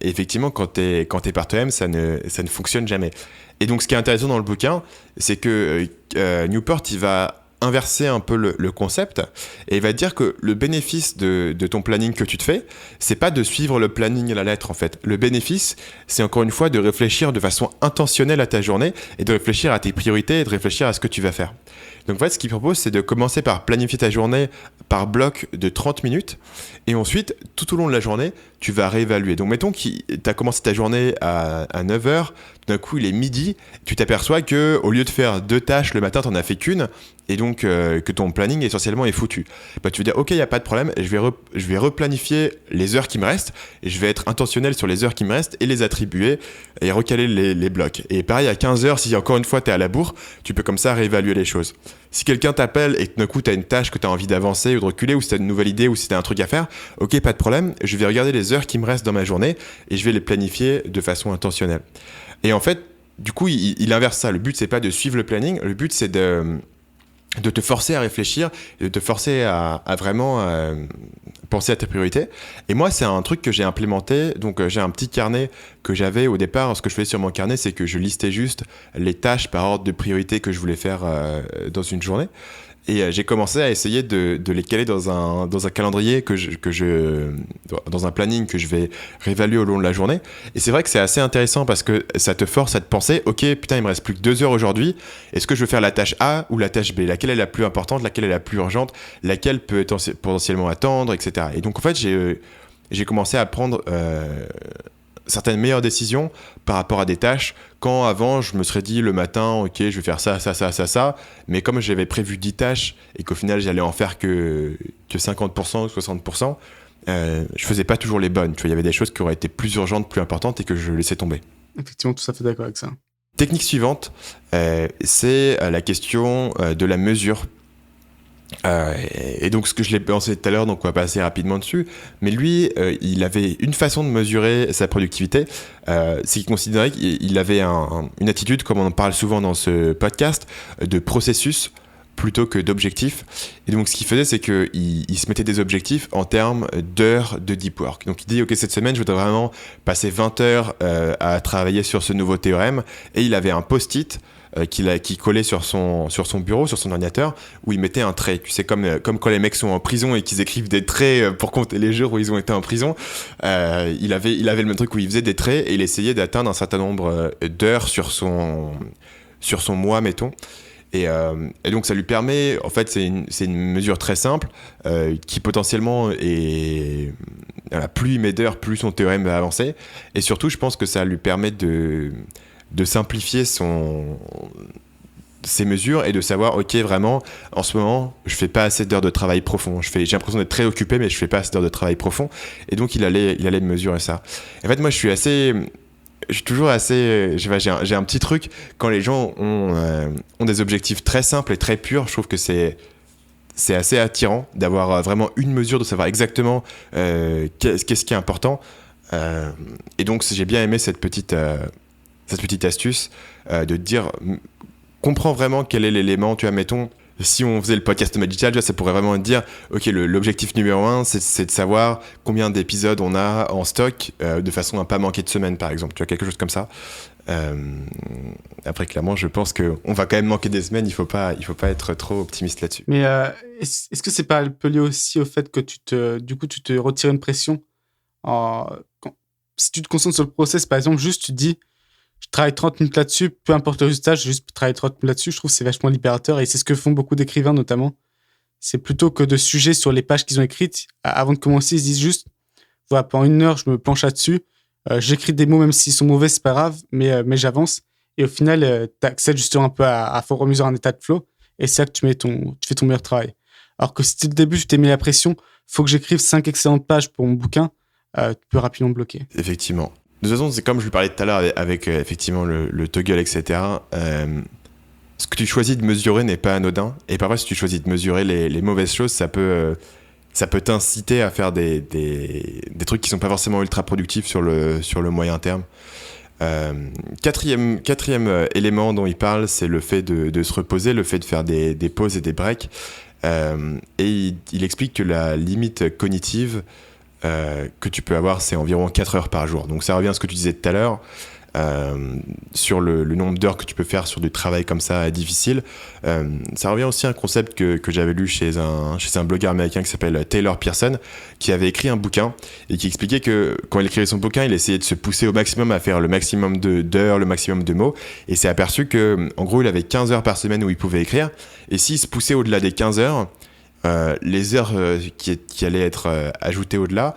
effectivement, quand t'es par toi-même, ça ne fonctionne jamais. Et donc, ce qui est intéressant dans le bouquin, c'est que Newport, il va inverser un peu le concept et il va dire que le bénéfice de ton planning que tu te fais, c'est pas de suivre le planning à la lettre en fait. Le bénéfice, c'est encore une fois de réfléchir de façon intentionnelle à ta journée et de réfléchir à tes priorités et de réfléchir à ce que tu vas faire. Donc en fait, ce qu'il propose, c'est de commencer par planifier ta journée par bloc de 30 minutes et ensuite, tout au long de la journée, tu vas réévaluer. Donc mettons que tu as commencé ta journée à 9h, tout d'un coup il est midi, tu t'aperçois qu'au lieu de faire 2 tâches le matin, tu n'en as fait qu'une et donc que ton planning essentiellement est foutu. Bah, tu vas dire ok, il n'y a pas de problème, je vais replanifier les heures qui me restent et je vais être intentionnel sur les heures qui me restent et les attribuer et recaler les blocs. Et pareil à 15h, si encore une fois tu es à la bourre, tu peux comme ça réévaluer les choses. Si quelqu'un t'appelle et que d'un coup tu as une tâche que tu as envie d'avancer ou de reculer ou si tu as une nouvelle idée ou si tu as un truc à faire, ok, pas de problème, je vais regarder les heures qui me restent dans ma journée et je vais les planifier de façon intentionnelle. Et en fait, du coup, il inverse ça. Le but, c'est pas de suivre le planning, le but, c'est de te forcer à réfléchir, de te forcer à vraiment penser à tes priorités. Et moi, c'est un truc que j'ai implémenté. Donc, j'ai un petit carnet que j'avais au départ. Ce que je faisais sur mon carnet, c'est que je listais juste les tâches par ordre de priorité que je voulais faire dans une journée. Et j'ai commencé à essayer de les caler dans un calendrier dans un planning que je vais réévaluer au long de la journée. Et c'est vrai que c'est assez intéressant parce que ça te force à te penser, ok, putain, il me reste plus que 2 heures aujourd'hui. Est-ce que je veux faire la tâche A ou la tâche B? Laquelle est la plus importante? Laquelle est la plus urgente? Laquelle peut potentiellement attendre, etc. Et donc, en fait, j'ai commencé à prendre certaines meilleures décisions par rapport à des tâches quand avant je me serais dit le matin ok je vais faire ça mais comme j'avais prévu 10 tâches et qu'au final j'allais en faire que 50% ou 60%, je faisais pas toujours les bonnes, tu vois, il y avait des choses qui auraient été plus urgentes, plus importantes et que je laissais tomber. Effectivement, tout à fait d'accord avec ça. Technique suivante, c'est la question de la mesure. Et donc ce que je l'ai pensé tout à l'heure, donc on va passer rapidement dessus, mais lui il avait une façon de mesurer sa productivité, c'est qu'il considérait qu'il avait une attitude, comme on en parle souvent dans ce podcast, de processus plutôt que d'objectifs. Et donc ce qu'il faisait, c'est qu'il se mettait des objectifs en termes d'heures de deep work. Donc il dit ok, cette semaine je voudrais vraiment passer 20 heures à travailler sur ce nouveau théorème, et il avait un post-it qui collait sur son bureau, sur son ordinateur, où il mettait un trait. Tu sais, comme quand les mecs sont en prison et qu'ils écrivent des traits pour compter les jours où ils ont été en prison, il avait le même truc où il faisait des traits et il essayait d'atteindre un certain nombre d'heures sur son mois, mettons. Et donc ça lui permet, en fait c'est une mesure très simple qui potentiellement est, plus il met d'heures, plus son théorème va avancer, et surtout je pense que ça lui permet de simplifier ses mesures et de savoir ok, vraiment en ce moment je fais pas assez d'heures de travail profond, j'ai l'impression d'être très occupé mais je fais pas assez d'heures de travail profond, et donc il allait mesurer ça. En fait moi je suis toujours assez j'ai un petit truc quand les gens ont des objectifs très simples et très purs. Je trouve que c'est assez attirant d'avoir vraiment une mesure, de savoir exactement qu'est-ce qui est important, et donc j'ai bien aimé cette petite astuce de te dire comprends vraiment quel est l'élément. Tu vois, mettons, si on faisait le podcast Magical, tu vois, ça pourrait vraiment te dire ok, l'objectif numéro 1 c'est de savoir combien d'épisodes on a en stock de façon à pas manquer de semaine, par exemple, tu vois, quelque chose comme ça. Après clairement je pense qu'on va quand même manquer des semaines, il faut pas être trop optimiste là-dessus. Mais est-ce que c'est pas un peu lié aussi au fait que tu te retires une pression si tu te concentres sur le process, par exemple, juste tu te dis je travaille 30 minutes là-dessus, peu importe le résultat, je vais juste travailler 30 minutes là-dessus. Je trouve que c'est vachement libérateur et c'est ce que font beaucoup d'écrivains notamment. C'est plutôt que de sujets sur les pages qu'ils ont écrites. Avant de commencer, ils se disent juste voilà, pendant 1 heure, je me penche là-dessus. J'écris des mots, même s'ils sont mauvais, c'est pas grave, mais j'avance. Et au final, tu accèdes justement un peu à fur et à mesure un état de flow, et c'est là que tu fais ton meilleur travail. Alors que si dès le début, tu t'es mis la pression, faut que j'écrive 5 excellentes pages pour mon bouquin, tu peux rapidement bloquer. Effectivement. De toute façon, c'est comme je lui parlais tout à l'heure avec effectivement le toggle, etc. Ce que tu choisis de mesurer n'est pas anodin. Et parfois, si tu choisis de mesurer les mauvaises choses, ça peut t'inciter à faire des trucs qui sont pas forcément ultra productifs sur le moyen terme. Quatrième élément dont il parle, c'est le fait de se reposer, le fait de faire des pauses et des breaks. Et il explique que la limite cognitive que tu peux avoir, c'est environ 4 heures par jour. Donc ça revient à ce que tu disais tout à l'heure, sur le nombre d'heures que tu peux faire sur du travail comme ça difficile. Ça revient aussi à un concept que j'avais lu chez un blogueur américain qui s'appelle Taylor Pearson, qui avait écrit un bouquin et qui expliquait que quand il écrivait son bouquin, il essayait de se pousser au maximum à faire le maximum d'heures, le maximum de mots, et s'est aperçu que en gros il avait 15 heures par semaine où il pouvait écrire, et s'il se poussait au-delà des 15 heures, les heures qui allaient être ajoutées au-delà,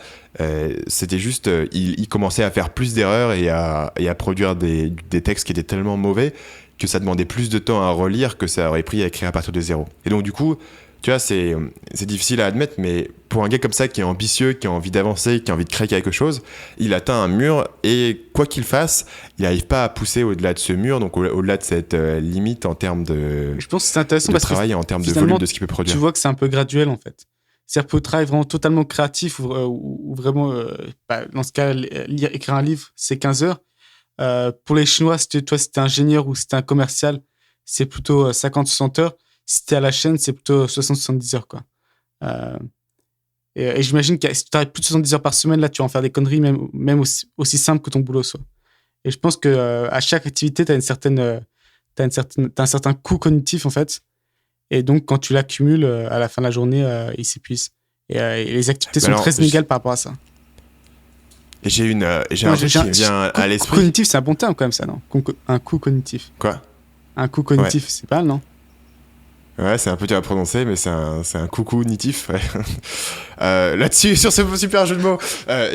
c'était juste il commençait à faire plus d'erreurs et à produire des textes qui étaient tellement mauvais que ça demandait plus de temps à relire que ça aurait pris à écrire à partir de zéro. Et donc du coup, tu vois, c'est difficile à admettre, mais pour un gars comme ça qui est ambitieux, qui a envie d'avancer, qui a envie de créer quelque chose, il atteint un mur et quoi qu'il fasse, il n'arrive pas à pousser au-delà de ce mur, donc au-delà de cette limite en termes de, Je pense que c'est intéressant de parce travail que et en termes de finalement, volume de ce qu'il peut produire. tu vois que c'est un peu graduel en fait. C'est-à-dire pour le travail vraiment totalement créatif ou vraiment, dans ce cas, écrire un livre, c'est 15 heures. Pour les Chinois, si t'es ingénieur ou si t'es un commercial, c'est plutôt 50-60 heures. Si t'es à la chaîne, c'est plutôt 60-70 heures, quoi. Et j'imagine que si tu travailles plus de 70 heures par semaine, là, tu vas en faire des conneries, même aussi simples que ton boulot soit. Et je pense que à chaque activité, t'as un certain coût cognitif, en fait. Et donc, quand tu l'accumules, à la fin de la journée, il s'épuise. Et les activités sont très inégales par rapport à ça. Et j'ai un truc qui me vient à l'esprit. Coût cognitif, c'est un bon terme quand même, ça, non? Un coût cognitif. Quoi? Un coût cognitif, c'est pas mal, non? Ouais, c'est un peu dur à prononcer, mais c'est un coucou nitif. Ouais. Là-dessus, sur ce super jeu de mots,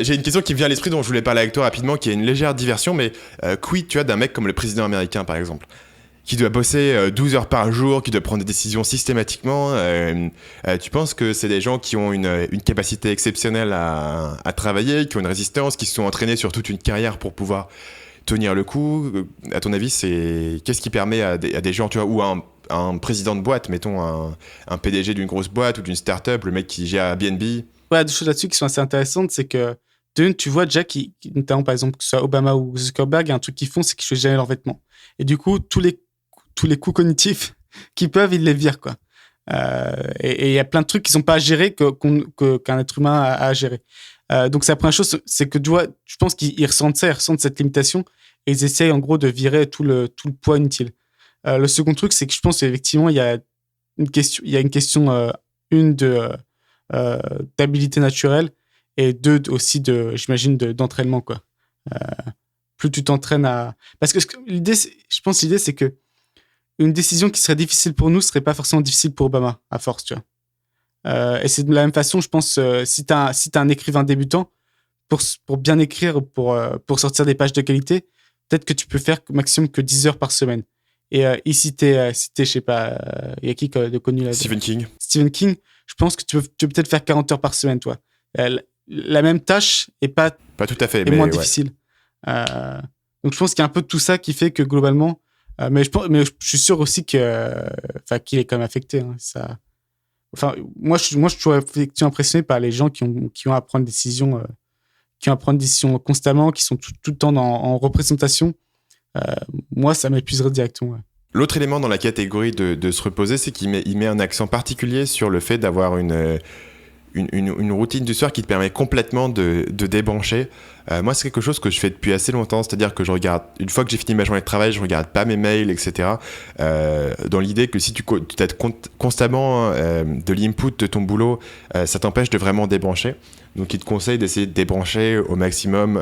j'ai une question qui me vient à l'esprit dont je voulais parler avec toi rapidement, qui est une légère diversion, mais quid, tu vois, d'un mec comme le président américain, par exemple, qui doit bosser 12 heures par jour, qui doit prendre des décisions systématiquement. Tu penses que c'est des gens qui ont une capacité exceptionnelle à travailler, qui ont une résistance, qui se sont entraînés sur toute une carrière pour pouvoir tenir le coup? À ton avis, qu'est-ce qui permet à des gens, tu vois, ou à un président de boîte, mettons un PDG d'une grosse boîte ou d'une start-up, le mec qui gère Airbnb? Ouais, deux choses là-dessus qui sont assez intéressantes, c'est que tu vois déjà notamment par exemple que ce soit Obama ou Zuckerberg, il y a un truc qu'ils font, c'est qu'ils choisissent jamais leurs vêtements. Et du coup, tous les coûts cognitifs qu'ils peuvent, ils les virent, quoi. Et il y a plein de trucs qui sont pas à gérer qu'un être humain a à gérer. Donc c'est la première chose, c'est que tu vois, je pense qu'ils ressentent ça, ils ressentent cette limitation et ils essayent en gros de virer tout le poids inutile. Le second truc, c'est que je pense qu'effectivement, il y a une question, une d'habilité naturelle et deux aussi j'imagine, d'entraînement, quoi. Plus tu t'entraînes parce que l'idée, c'est que une décision qui serait difficile pour nous serait pas forcément difficile pour Obama, à force, tu vois. Et c'est de la même façon, je pense, si t'as un écrivain débutant, pour bien écrire, pour sortir des pages de qualité, peut-être que tu peux faire maximum que 10 heures par semaine. Et ici, je sais pas, il y a qui de connu là? Stephen King. Stephen King, je pense que tu peux peut-être faire 40 heures par semaine, toi. La même tâche est pas tout à fait, mais moins difficile. Donc je pense qu'il y a un peu de tout ça qui fait que globalement, mais je suis sûr aussi qu'il est quand même affecté. Hein, ça. Enfin, moi je suis toujours effectivement impressionné par les gens qui ont à prendre des décisions, constamment, qui sont tout le temps en représentation. Moi, ça m'épuiserait directement. Ouais. L'autre élément dans la catégorie de se reposer, c'est qu'il met un accent particulier sur le fait d'avoir une routine du soir qui te permet complètement de débrancher. Moi, c'est quelque chose que je fais depuis assez longtemps, c'est-à-dire que je regarde, une fois que j'ai fini ma journée de travail, je regarde pas mes mails, etc. Dans l'idée que si tu as constamment de l'input de ton boulot, ça t'empêche de vraiment débrancher. Donc, il te conseille d'essayer de débrancher au maximum.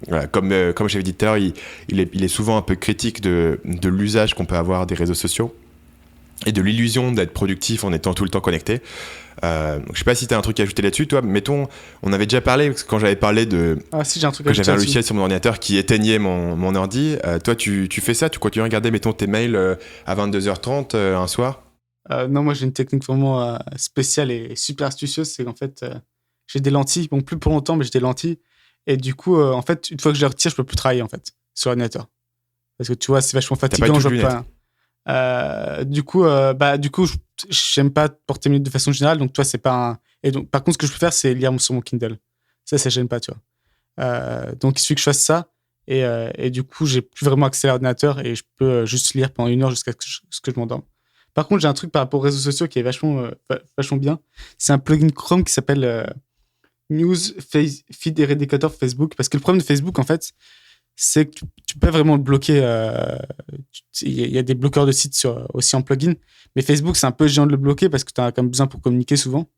Voilà, comme j'avais dit tout à l'heure, il est souvent un peu critique de l'usage qu'on peut avoir des réseaux sociaux et de l'illusion d'être productif en étant tout le temps connecté. Donc je sais pas si tu as un truc à ajouter là-dessus, toi. Mettons, on avait déjà parlé, quand j'avais parlé si, j'ai un truc que j'avais un logiciel sur mon ordinateur qui éteignait mon ordi. Toi, tu fais ça? Tu continues à regarder, mettons, tes mails à 22h30 un soir? Non, moi j'ai une technique vraiment spéciale et super astucieuse. C'est qu'en fait, j'ai des lentilles. Bon, plus pour longtemps, mais j'ai des lentilles. Et du coup, en fait, une fois que je les retire, je peux plus travailler en fait sur l'ordinateur. Parce que tu vois, c'est vachement fatigant. pas de lunettes. Du coup, j'aime pas porter mes lunettes de façon générale. Donc, toi, c'est pas un. Et donc, par contre, ce que je peux faire, c'est lire sur mon Kindle. Ça gêne pas, tu vois. Donc, il suffit que je fasse ça. Et du coup, j'ai plus vraiment accès à l'ordinateur et je peux juste lire pendant 1 heure jusqu'à ce que je m'endorme. Par contre, j'ai un truc par rapport aux réseaux sociaux qui est vachement bien. C'est un plugin Chrome qui s'appelle News Feed Eradicator Facebook. Parce que le problème de Facebook, en fait, c'est que tu peux vraiment le bloquer. Il y a des bloqueurs de sites aussi en plugin. Mais Facebook, c'est un peu gênant de le bloquer parce que tu as quand même besoin pour communiquer souvent.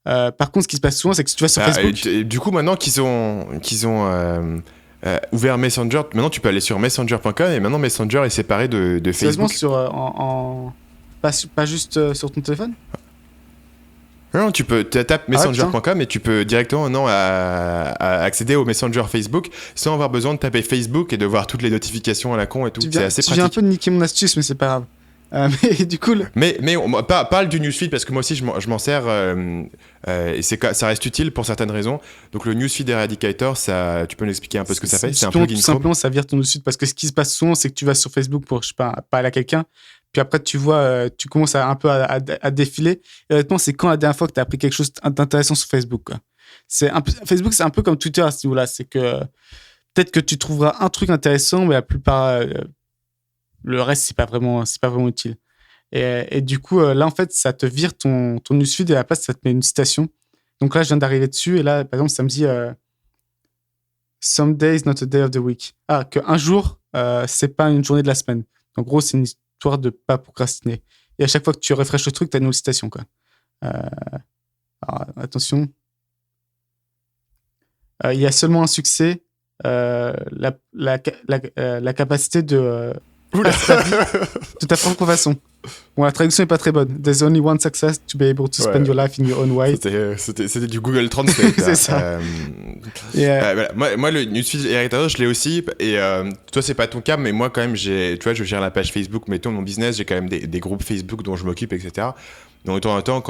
Par contre, ce qui se passe souvent, c'est que si tu vas sur Facebook. Et du coup, maintenant qu'ils ont ouvert Messenger, maintenant tu peux aller sur messenger.com et maintenant Messenger est séparé de Facebook. Sérieusement, pas juste sur ton téléphone? Non, tu tapes messenger.com et tu peux directement accéder au Messenger Facebook sans avoir besoin de taper Facebook et de voir toutes les notifications à la con et tout. C'est assez pratique. Tu viens un peu de niquer mon astuce, mais c'est pas grave. Mais du coup, mais on parle du newsfeed parce que moi aussi je m'en sers et ça reste utile pour certaines raisons. Donc le newsfeed Eradicator, tu peux nous expliquer un peu ce que ça fait? C'est un plugin tout simplement, ça vire ton newsfeed parce que ce qui se passe souvent, c'est que tu vas sur Facebook pour, je sais pas, parler à quelqu'un. Puis après, tu vois, tu commences un peu à défiler. Et honnêtement, c'est quand la dernière fois que tu as appris quelque chose d'intéressant sur Facebook, quoi. Facebook, c'est un peu comme Twitter à ce niveau-là. C'est que peut-être que tu trouveras un truc intéressant, mais la plupart, le reste, c'est pas vraiment utile. Et du coup, là, en fait, ça te vire ton newsfeed et à la place, ça te met une citation. Donc là, je viens d'arriver dessus et là, par exemple, ça me dit Some day is not a day of the week. Ah, qu'un jour, c'est pas une journée de la semaine. En gros, c'est une histoire de pas procrastiner. Et à chaque fois que tu refreshes le truc, tu as une nouvelle citation, quoi. Alors, attention. Il y a seulement un succès, la capacité de de ta propre façon. Bon, la traduction est pas très bonne. There's only one success to be able to spend your life in your own way. C'était du Google Translate. C'est ça. Voilà. Moi, le newsfeed Eradicator, je l'ai aussi. Et toi, c'est pas ton cas, mais moi, quand même, tu vois, je gère la page Facebook, mettons mon business, j'ai quand même des groupes Facebook dont je m'occupe, etc. Donc, de temps en temps,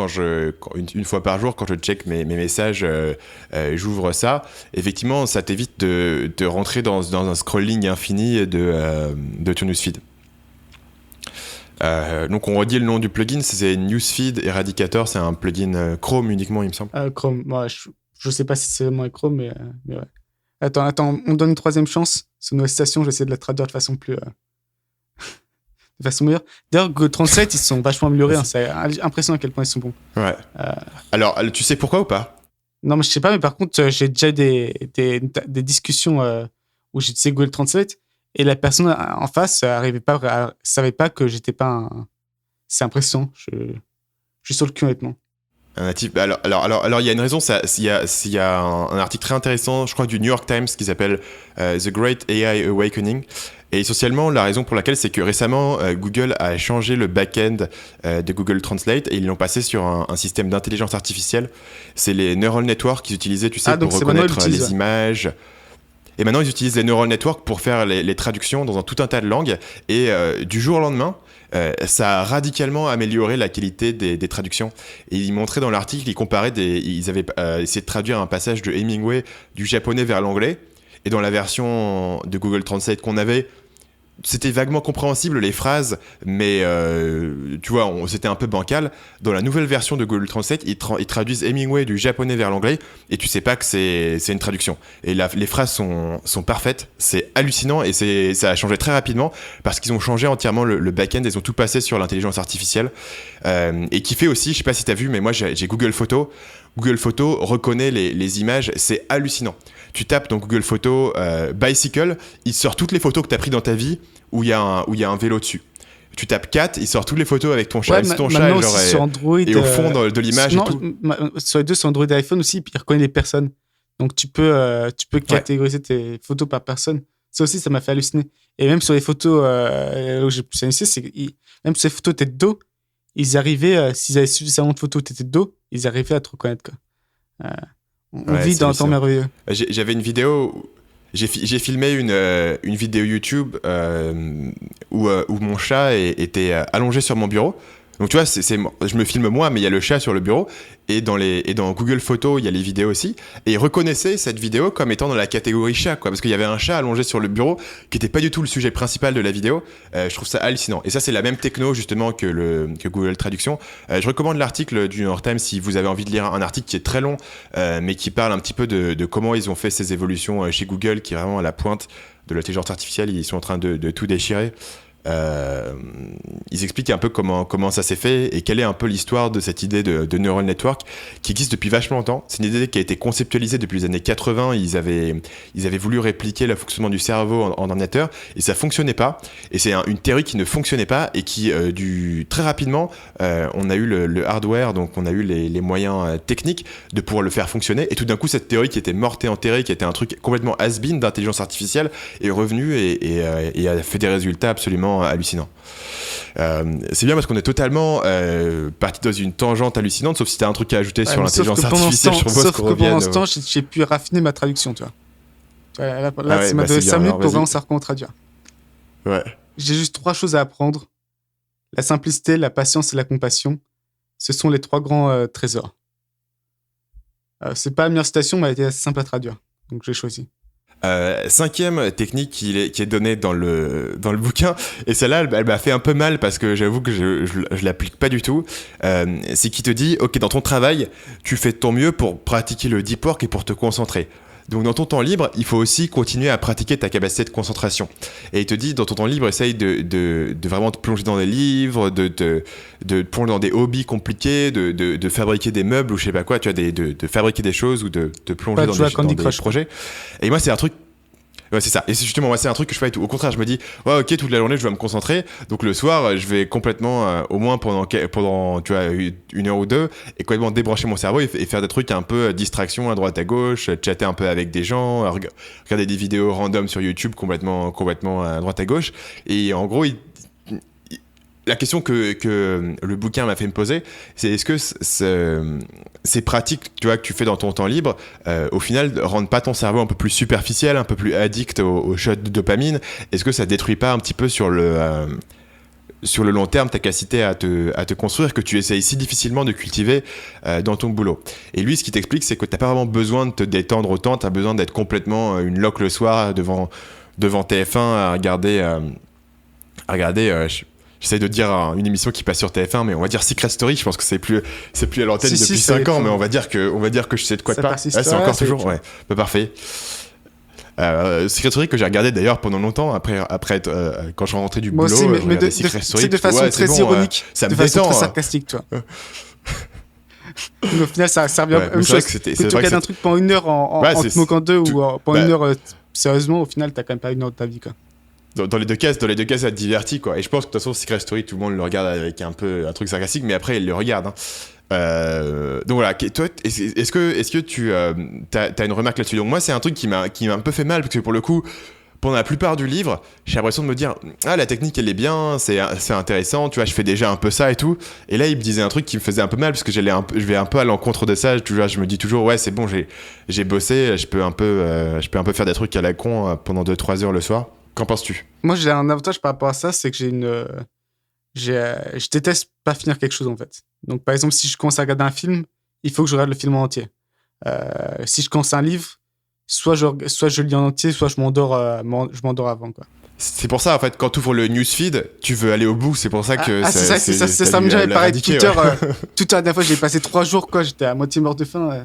une fois par jour, quand je check mes messages, j'ouvre ça. Effectivement, ça t'évite de rentrer dans un scrolling infini de ton newsfeed. Donc, on redit le nom du plugin, c'est Newsfeed Eradicator, c'est un plugin Chrome uniquement, il me semble. Chrome, ouais, je sais pas si c'est vraiment Chrome, mais ouais. Attends, on donne une troisième chance sur nos stations, je vais essayer de la traduire de façon plus. De façon meilleure. D'ailleurs, Google Translate, ils se sont vachement améliorés. C'est impressionnant à quel point ils sont bons. Ouais. Alors, tu sais pourquoi ou pas? Non, mais je sais pas, mais par contre, j'ai déjà des discussions où j'utilisais Google Translate et la personne en face savait pas que j'étais pas un. C'est impressionnant. Je suis sur le cul, honnêtement. Un natif. Alors, il y a une raison. Il y a un article très intéressant, je crois, du New York Times qui s'appelle The Great AI Awakening. Et essentiellement, la raison pour laquelle, c'est que récemment, Google a changé le back-end de Google Translate et ils l'ont passé sur un système d'intelligence artificielle. C'est les neural networks qu'ils utilisaient, tu sais, pour reconnaître les images. Et maintenant, ils utilisent les neural networks pour faire les traductions dans tout un tas de langues. Et du jour au lendemain, ça a radicalement amélioré la qualité des traductions. Et ils montraient dans l'article, ils avaient essayé de traduire un passage de Hemingway du japonais vers l'anglais. Et dans la version de Google Translate qu'on avait, c'était vaguement compréhensible les phrases, mais tu vois, c'était un peu bancal. Dans la nouvelle version de Google Translate, ils traduisent Hemingway du japonais vers l'anglais et tu sais pas que c'est une traduction. Et les phrases sont parfaites, c'est hallucinant et ça a changé très rapidement parce qu'ils ont changé entièrement le back-end, ils ont tout passé sur l'intelligence artificielle et qui fait aussi, je sais pas si t'as vu, mais moi j'ai Google Photos. Google Photos reconnaît les images, c'est hallucinant. Tu tapes dans Google Photos bicycle, il sort toutes les photos que tu as prises dans ta vie où il y a un vélo dessus. Tu tapes cat, il sort toutes les photos avec ton chat. Ouais, ton chat sur Android, et au fond de l'image et tout. Sur les deux, sur Android et iPhone aussi, il reconnaît les personnes. Donc tu peux catégoriser tes photos par personne. Ça aussi, ça m'a fait halluciner. Et même sur les photos où j'ai plus halluciné, c'est que même sur les photos tête de dos, ils arrivaient, s'ils avaient suffisamment de photos tête de dos, ils arrivaient à te reconnaître, quoi. On vit dans un temps merveilleux. J'avais une vidéo, j'ai filmé une vidéo YouTube où mon chat était allongé sur mon bureau. Donc tu vois, je me filme moi, mais il y a le chat sur le bureau, et dans Google Photos, il y a les vidéos aussi, et il reconnaissait cette vidéo comme étant dans la catégorie chat, quoi, parce qu'il y avait un chat allongé sur le bureau qui n'était pas du tout le sujet principal de la vidéo. Je trouve ça hallucinant. Et ça, c'est la même techno justement que Google Traduction. Je recommande l'article du New York Times si vous avez envie de lire un article qui est très long, mais qui parle un petit peu de comment ils ont fait ces évolutions chez Google, qui est vraiment à la pointe de l'intelligence artificielle. Ils sont en train de tout déchirer. Ils expliquent un peu comment ça s'est fait et quelle est un peu l'histoire de cette idée de neural network qui existe depuis vachement longtemps. C'est une idée qui a été conceptualisée depuis les années 80. Ils avaient voulu répliquer le fonctionnement du cerveau en ordinateur et ça fonctionnait pas. Et c'est une théorie qui ne fonctionnait pas et qui, très rapidement, on a eu le hardware, donc on a eu les moyens techniques de pouvoir le faire fonctionner. Et tout d'un coup, cette théorie qui était morte et enterrée, qui était un truc complètement has-been d'intelligence artificielle, est revenue et a fait des résultats absolument hallucinant. C'est bien parce qu'on est totalement parti dans une tangente hallucinante, sauf si t'as un truc à ajouter sur l'intelligence artificielle. Sauf que pendant ce temps, j'ai pu raffiner ma traduction, tu vois. Là ça m'a donné 5 minutes pour vraiment savoir comment traduire. Ouais. J'ai juste 3 choses à apprendre. La simplicité, la patience et la compassion. Ce sont les 3 grands trésors. C'est pas la meilleure citation, mais elle était assez simple à traduire. Donc j'ai choisi. 5e technique qui est donnée dans le bouquin, et celle-là elle m'a fait un peu mal parce que j'avoue que je l'applique pas du tout. C'est qu'il te dit ok, dans ton travail tu fais de ton mieux pour pratiquer le deep work et pour te concentrer. Donc dans ton temps libre, il faut aussi continuer à pratiquer ta capacité de concentration. Et il te dit, dans ton temps libre, essaye de vraiment te plonger dans des livres, de te plonger dans des hobbies compliqués, de fabriquer des meubles ou je sais pas quoi, tu vois, de fabriquer des choses ou de te plonger dans des projets. Et moi, c'est un truc... Ouais, c'est ça. Et c'est justement, moi, c'est un truc que je fais tout. Au contraire, je me dis, ouais, ok, toute la journée, je vais me concentrer. Donc le soir, je vais complètement, au moins pendant, tu vois, 1 heure ou 2, et complètement débrancher mon cerveau et faire des trucs un peu distraction à droite à gauche, chatter un peu avec des gens, regarder des vidéos random sur YouTube complètement à droite à gauche. Et en gros, la question que le bouquin m'a fait me poser, c'est est-ce que ces pratiques, tu vois, que tu fais dans ton temps libre, au final, rendent pas ton cerveau un peu plus superficiel, un peu plus addict au shot de dopamine? Est-ce que ça détruit pas un petit peu sur le long terme ta capacité à te construire que tu essayes si difficilement de cultiver dans ton boulot? Et lui, ce qu'il t'explique, c'est que t'as pas vraiment besoin de te détendre autant, t'as besoin d'être complètement une loque le soir devant TF1 à regarder j'essaie de dire une émission qui passe sur TF1, mais on va dire Secret Story. Je pense que c'est plus à l'antenne depuis 5 ans, mais on va dire que je sais de quoi tu parles. C'est encore toujours, ouais. Bah, parfait. Secret Story que j'ai regardé d'ailleurs pendant longtemps après quand je rentrais du boulot. Moi aussi, mais de façon très ironique, ça de me façon détend, très sarcastique, toi. Mais au final, ça revient à la même chose. Que tu regardes un truc pendant 1 heure en te moquant d'eux ou pendant 1 heure sérieusement, au final, t'as quand même pas 1 heure de ta vie, quoi. Dans les deux cas, ça te divertit, quoi. Et je pense que de toute façon, Secret Story, tout le monde le regarde avec un truc sarcastique, mais après, ils le regardent. Donc voilà. Toi, est-ce que tu as une remarque là-dessus? Donc moi, c'est un truc qui m'a un peu fait mal parce que pour le coup, pendant la plupart du livre, j'ai l'impression de me dire la technique elle est bien, c'est intéressant, tu vois, je fais déjà un peu ça et tout. Et là, il me disait un truc qui me faisait un peu mal parce que je vais un peu à l'encontre de ça. Tu vois, je me dis toujours ouais, c'est bon, j'ai bossé, je peux un peu faire des trucs à la con pendant 2-3 heures le soir. Qu'en penses-tu? Moi, j'ai un avantage par rapport à ça, c'est que je déteste pas finir quelque chose, en fait. Donc, par exemple, si je commence à regarder un film, il faut que je regarde le film en entier. Si je commence un livre, soit je lis en entier, soit je m'endors avant, quoi. C'est pour ça, en fait, quand tu ouvres le newsfeed, tu veux aller au bout. C'est pour ça que c'est ça. Me j'avais pareil Twitter. Ouais. Toute la dernière fois, j'ai passé 3 jours, quoi. J'étais à moitié mort de faim.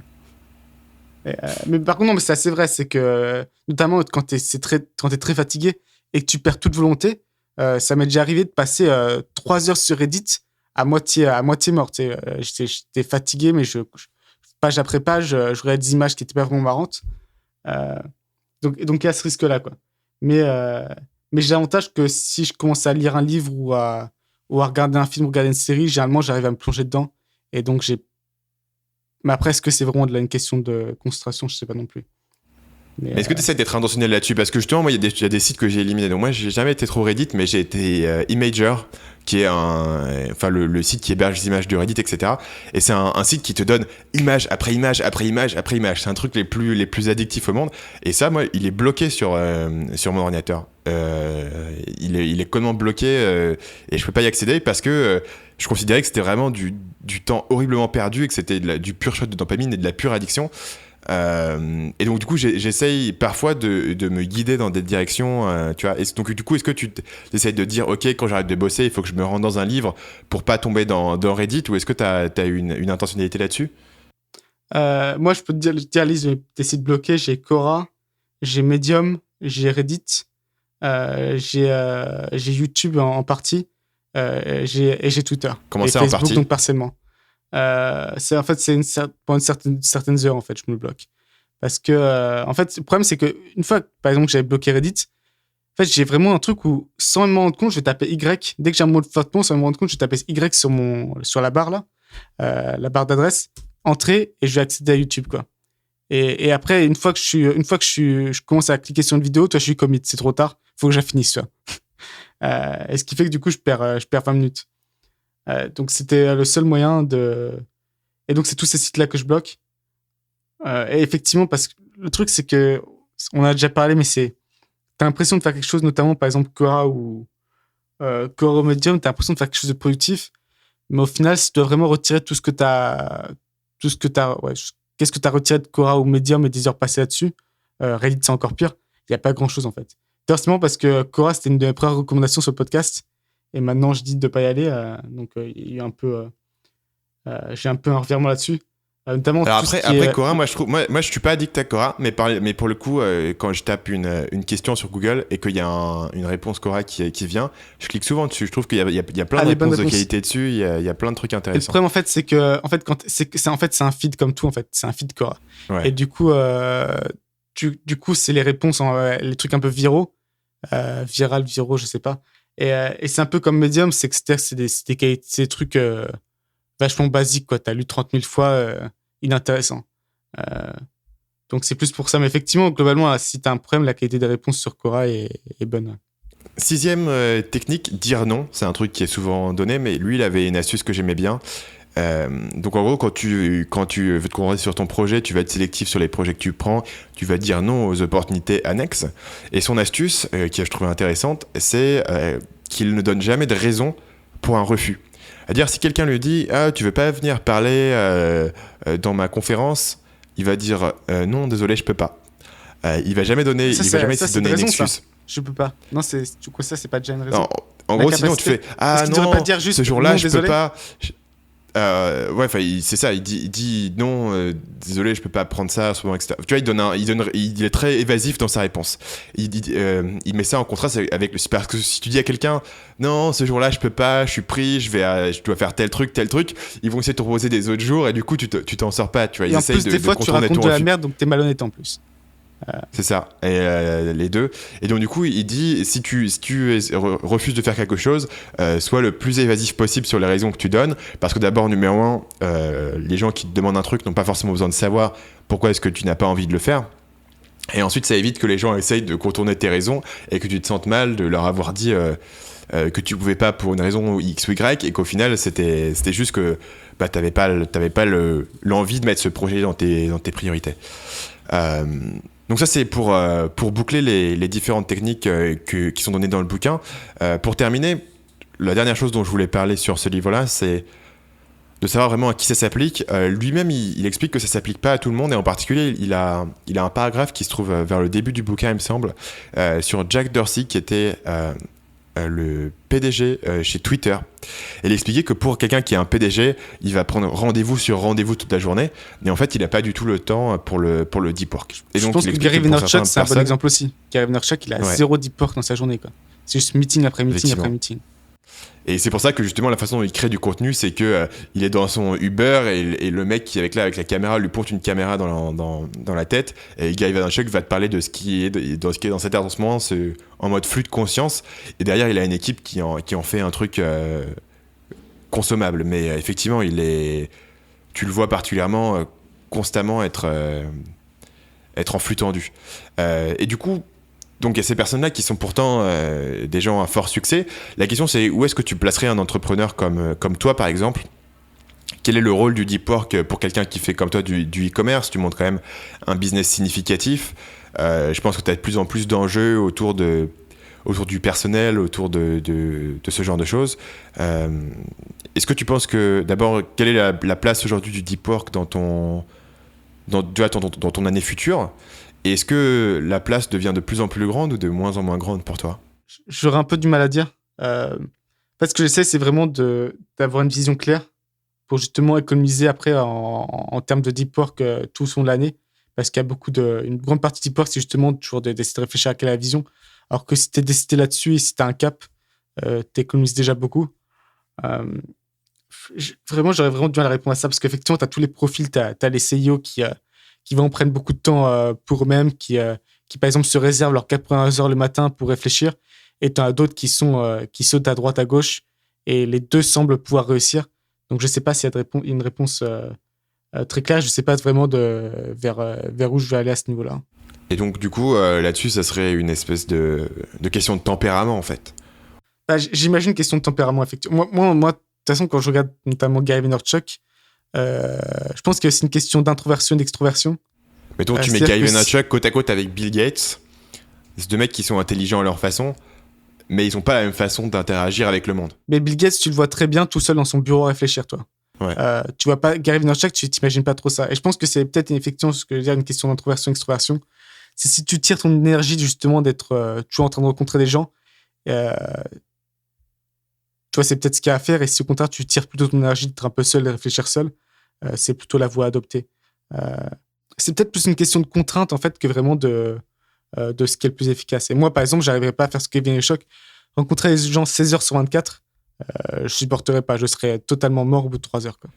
Mais par contre, non, mais c'est assez vrai. C'est que, notamment, quand t'es très fatigué et que tu perds toute volonté, ça m'est déjà arrivé de passer 3 heures sur Reddit à moitié mort. J'étais fatigué, mais page après page, je regardais des images qui n'étaient pas vraiment marrantes. Donc, il y a ce risque-là, quoi. Mais j'ai l'avantage que si je commence à lire un livre ou à regarder un film ou regarder une série, généralement, j'arrive à me plonger dedans. Et donc, mais après, est-ce que c'est vraiment une question de concentration? Je ne sais pas non plus. Mais est-ce que tu essaies d'être intentionnel là-dessus? Parce que justement, moi, il y a des sites que j'ai éliminés. Donc moi, j'ai jamais été trop Reddit, mais j'ai été Imager, qui est le site qui héberge les images de Reddit, etc. Et c'est un site qui te donne image après image après image après image. C'est un truc les plus addictifs au monde. Et ça, moi, il est bloqué sur mon ordinateur. Il est complètement bloqué et je peux pas y accéder parce que je considérais que c'était vraiment du temps horriblement perdu et que c'était du pur shot de dopamine et de la pure addiction. Et donc du coup j'essaye parfois de me guider dans des directions, tu vois. Et donc du coup est-ce que tu essayes de dire ok, quand j'arrête de bosser il faut que je me rende dans un livre pour pas tomber dans Reddit, ou est-ce que t'as une intentionnalité là-dessus? Moi, je peux te dire la liste des sites bloqués. J'ai Quora, j'ai Medium, j'ai Reddit, j'ai YouTube en partie, j'ai Twitter. Comment et ça, en Facebook, partie? donc partiellement. C'est pendant certaines heures, en fait, je me bloque. Parce que, en fait, le problème, c'est qu'une fois, par exemple, que j'avais bloqué Reddit, en fait, j'ai vraiment un truc où, sans me rendre compte, je vais taper Y. Dès que j'ai un mot de flottement, sans me rendre compte, je vais taper Y sur la barre, là, la barre d'adresse, entrer, et je vais accéder à YouTube, quoi. Et après, une fois que je commence à cliquer sur une vidéo, toi, je suis commit, c'est trop tard, faut que je la finisse, tu vois. Et ce qui fait que du coup, je perds 20 minutes. Donc, c'était le seul moyen de. Et donc, c'est tous ces sites-là que je bloque. Et effectivement, parce que le truc, c'est que. On a déjà parlé, mais c'est. T'as l'impression de faire quelque chose, notamment par exemple Quora ou Medium, t'as l'impression de faire quelque chose de productif. Mais au final, si tu dois vraiment retirer tout ce que t'as. Qu'est-ce que t'as retiré de Quora ou Medium et des heures passées là-dessus? Reddit, c'est encore pire. Il n'y a pas grand-chose en fait. Forcément, parce que Quora, c'était une de mes premières recommandations sur le podcast. Et maintenant, je dis de ne pas y aller. Donc, il y a eu un peu. J'ai un peu un revirement là-dessus. Notamment. Alors après Quora, moi je suis pas addict à Quora, mais pour le coup, quand je tape une question sur Google et qu'il y a une réponse Quora qui vient, je clique souvent dessus. Je trouve qu'il y a plein de réponses de qualité dessus. Il y a plein de trucs Et le intéressants. problème, en fait, c'est que c'est un feed comme tout. En fait, c'est un feed Quora. Ouais. Et du coup, c'est les réponses, les trucs un peu viraux, viraux, je sais pas. Et c'est un peu comme Medium, c'est des trucs vachement basiques, quoi. T'as lu 30 000 fois, inintéressant. Donc c'est plus pour ça. Mais effectivement, globalement, si t'as un problème, la qualité des réponses sur Quora est bonne. 6e technique, dire non. C'est un truc qui est souvent donné, mais lui, il avait une astuce que j'aimais bien. Donc en gros, quand tu veux te concentrer sur ton projet, tu vas être sélectif sur les projets que tu prends, tu vas dire non aux opportunités annexes. Et son astuce, qui je trouvais intéressante, c'est qu'il ne donne jamais de raison pour un refus. C'est-à-dire, si quelqu'un lui dit « Ah, tu veux pas venir parler dans ma conférence ?» Il va dire « Non, désolé, je peux pas. » Il va jamais donner, Ça, il va jamais ça, se c'est donner une une raison, excuse. ça. Je peux pas. Non, du coup, ça, c'est pas déjà une raison. Non, en gros, sinon tu fais ah qu'il devrait non, pas dire juste ce jour-là non, je désolé. peux pas. Ouais, enfin c'est ça. Il dit non, désolé, je peux pas prendre ça à ce moment, etc. Tu vois, il est très évasif dans sa réponse. Il met ça en contraste avec parce que si tu dis à quelqu'un non, ce jour-là je peux pas, je suis pris, je dois faire tel truc, ils vont essayer de te proposer des autres jours et du coup tu t'en sors pas. Tu vois, Et en plus, des fois, tu racontes de la merde, donc t'es malhonnête en plus. C'est ça, et les deux. Et donc du coup, il dit si tu refuses de faire quelque chose, sois le plus évasif possible sur les raisons que tu donnes, parce que d'abord, numéro 1, les gens qui te demandent un truc n'ont pas forcément besoin de savoir pourquoi est-ce que tu n'as pas envie de le faire. Et ensuite, ça évite que les gens essayent de contourner tes raisons et que tu te sentes mal de leur avoir dit que tu pouvais pas pour une raison X ou Y, et qu'au final, c'était juste que t'avais pas l'envie de mettre ce projet dans tes priorités. Donc ça, c'est pour boucler les différentes techniques qui sont données dans le bouquin. Pour terminer, la dernière chose dont je voulais parler sur ce livre-là, c'est de savoir vraiment à qui ça s'applique. Lui-même, il explique que ça ne s'applique pas à tout le monde, et en particulier, il a un paragraphe qui se trouve vers le début du bouquin, il me semble, sur Jack Dorsey, qui était le PDG chez Twitter. Et il expliquait que pour quelqu'un qui est un PDG, il va prendre rendez-vous sur rendez-vous toute la journée, mais en fait, il n'a pas du tout le temps pour le deep work. Et je donc, pense que Gary Vaynerchuk, c'est un bon exemple aussi. Gary Vaynerchuk, il a zéro deep work dans sa journée, quoi. C'est juste meeting après meeting après meeting. Et c'est pour ça que justement la façon dont il crée du contenu, c'est que il est dans son Uber et le mec qui est avec la caméra lui pointe une caméra dans la tête, et Gary Vaynerchuk va te parler de ce qui est dans cet art en ce moment, c'est en mode flux de conscience, et derrière il a une équipe qui en fait un truc consommable. Mais effectivement, tu le vois particulièrement constamment être en flux tendu. Et du coup, donc il y a ces personnes-là qui sont pourtant des gens à fort succès. La question, c'est où est-ce que tu placerais un entrepreneur comme toi, par exemple? Quel est le rôle du deep work pour quelqu'un qui fait comme toi du e-commerce? Tu montres quand même un business significatif. Je pense que tu as de plus en plus d'enjeux autour de autour du personnel, autour de ce genre de choses. Est-ce que tu penses que, d'abord, quelle est la place aujourd'hui du deep work dans ton année future? Et est-ce que la place devient de plus en plus grande ou de moins en moins grande pour toi? J'aurais un peu du mal à dire. En fait, ce que j'essaie, c'est vraiment d'avoir une vision claire pour justement économiser après en termes de deep work tout au long de l'année. Parce qu'il y a une grande partie de deep work, c'est justement toujours d'essayer de réfléchir à quelle est la vision. Alors que si tu es décidé là-dessus et si tu as un cap, tu économises déjà beaucoup. Vraiment, j'aurais vraiment du mal à répondre à ça parce qu'effectivement, tu as tous les profils. Tu as les CIO qui vont prendre beaucoup de temps pour eux-mêmes, qui, par exemple, se réservent leurs 80 heures le matin pour réfléchir. Et tu en as d'autres qui sautent à droite, à gauche. Et les deux semblent pouvoir réussir. Donc, je ne sais pas s'il y a une réponse très claire. Je ne sais pas vraiment vers où je vais aller à ce niveau-là. Et donc, du coup, là-dessus, ça serait une espèce de question de tempérament, en fait. Bah, j'imagine question de tempérament, effectivement. Moi, de toute façon, quand je regarde notamment Gary Vaynerchuk, je pense qu'il y a aussi une question d'introversion et d'extroversion. Mettons, tu mets Gary Vaynerchuk côte à côte avec Bill Gates. C'est deux mecs qui sont intelligents à leur façon, mais ils n'ont pas la même façon d'interagir avec le monde. Mais Bill Gates, tu le vois très bien tout seul dans son bureau à réfléchir, toi. Ouais. Tu vois pas Gary Vaynerchuk, tu t'imagines pas trop ça. Et je pense que c'est peut-être effectivement ce que je veux dire, une question d'introversion-extroversion. C'est si tu tires ton énergie justement d'être toujours en train de rencontrer des gens, tu vois, c'est peut-être ce qu'il y a à faire. Et si au contraire, tu tires plutôt ton énergie d'être un peu seul, de réfléchir seul, c'est plutôt la voie à adopter. C'est peut-être plus une question de contrainte, en fait, que vraiment de ce qui est le plus efficace. Et moi, par exemple, j'arriverais pas à faire ce qu'est Vaynerchuk. Rencontrer les gens 16 heures sur 24, je supporterais pas. Je serais totalement mort au bout de 3 heures. Quoi.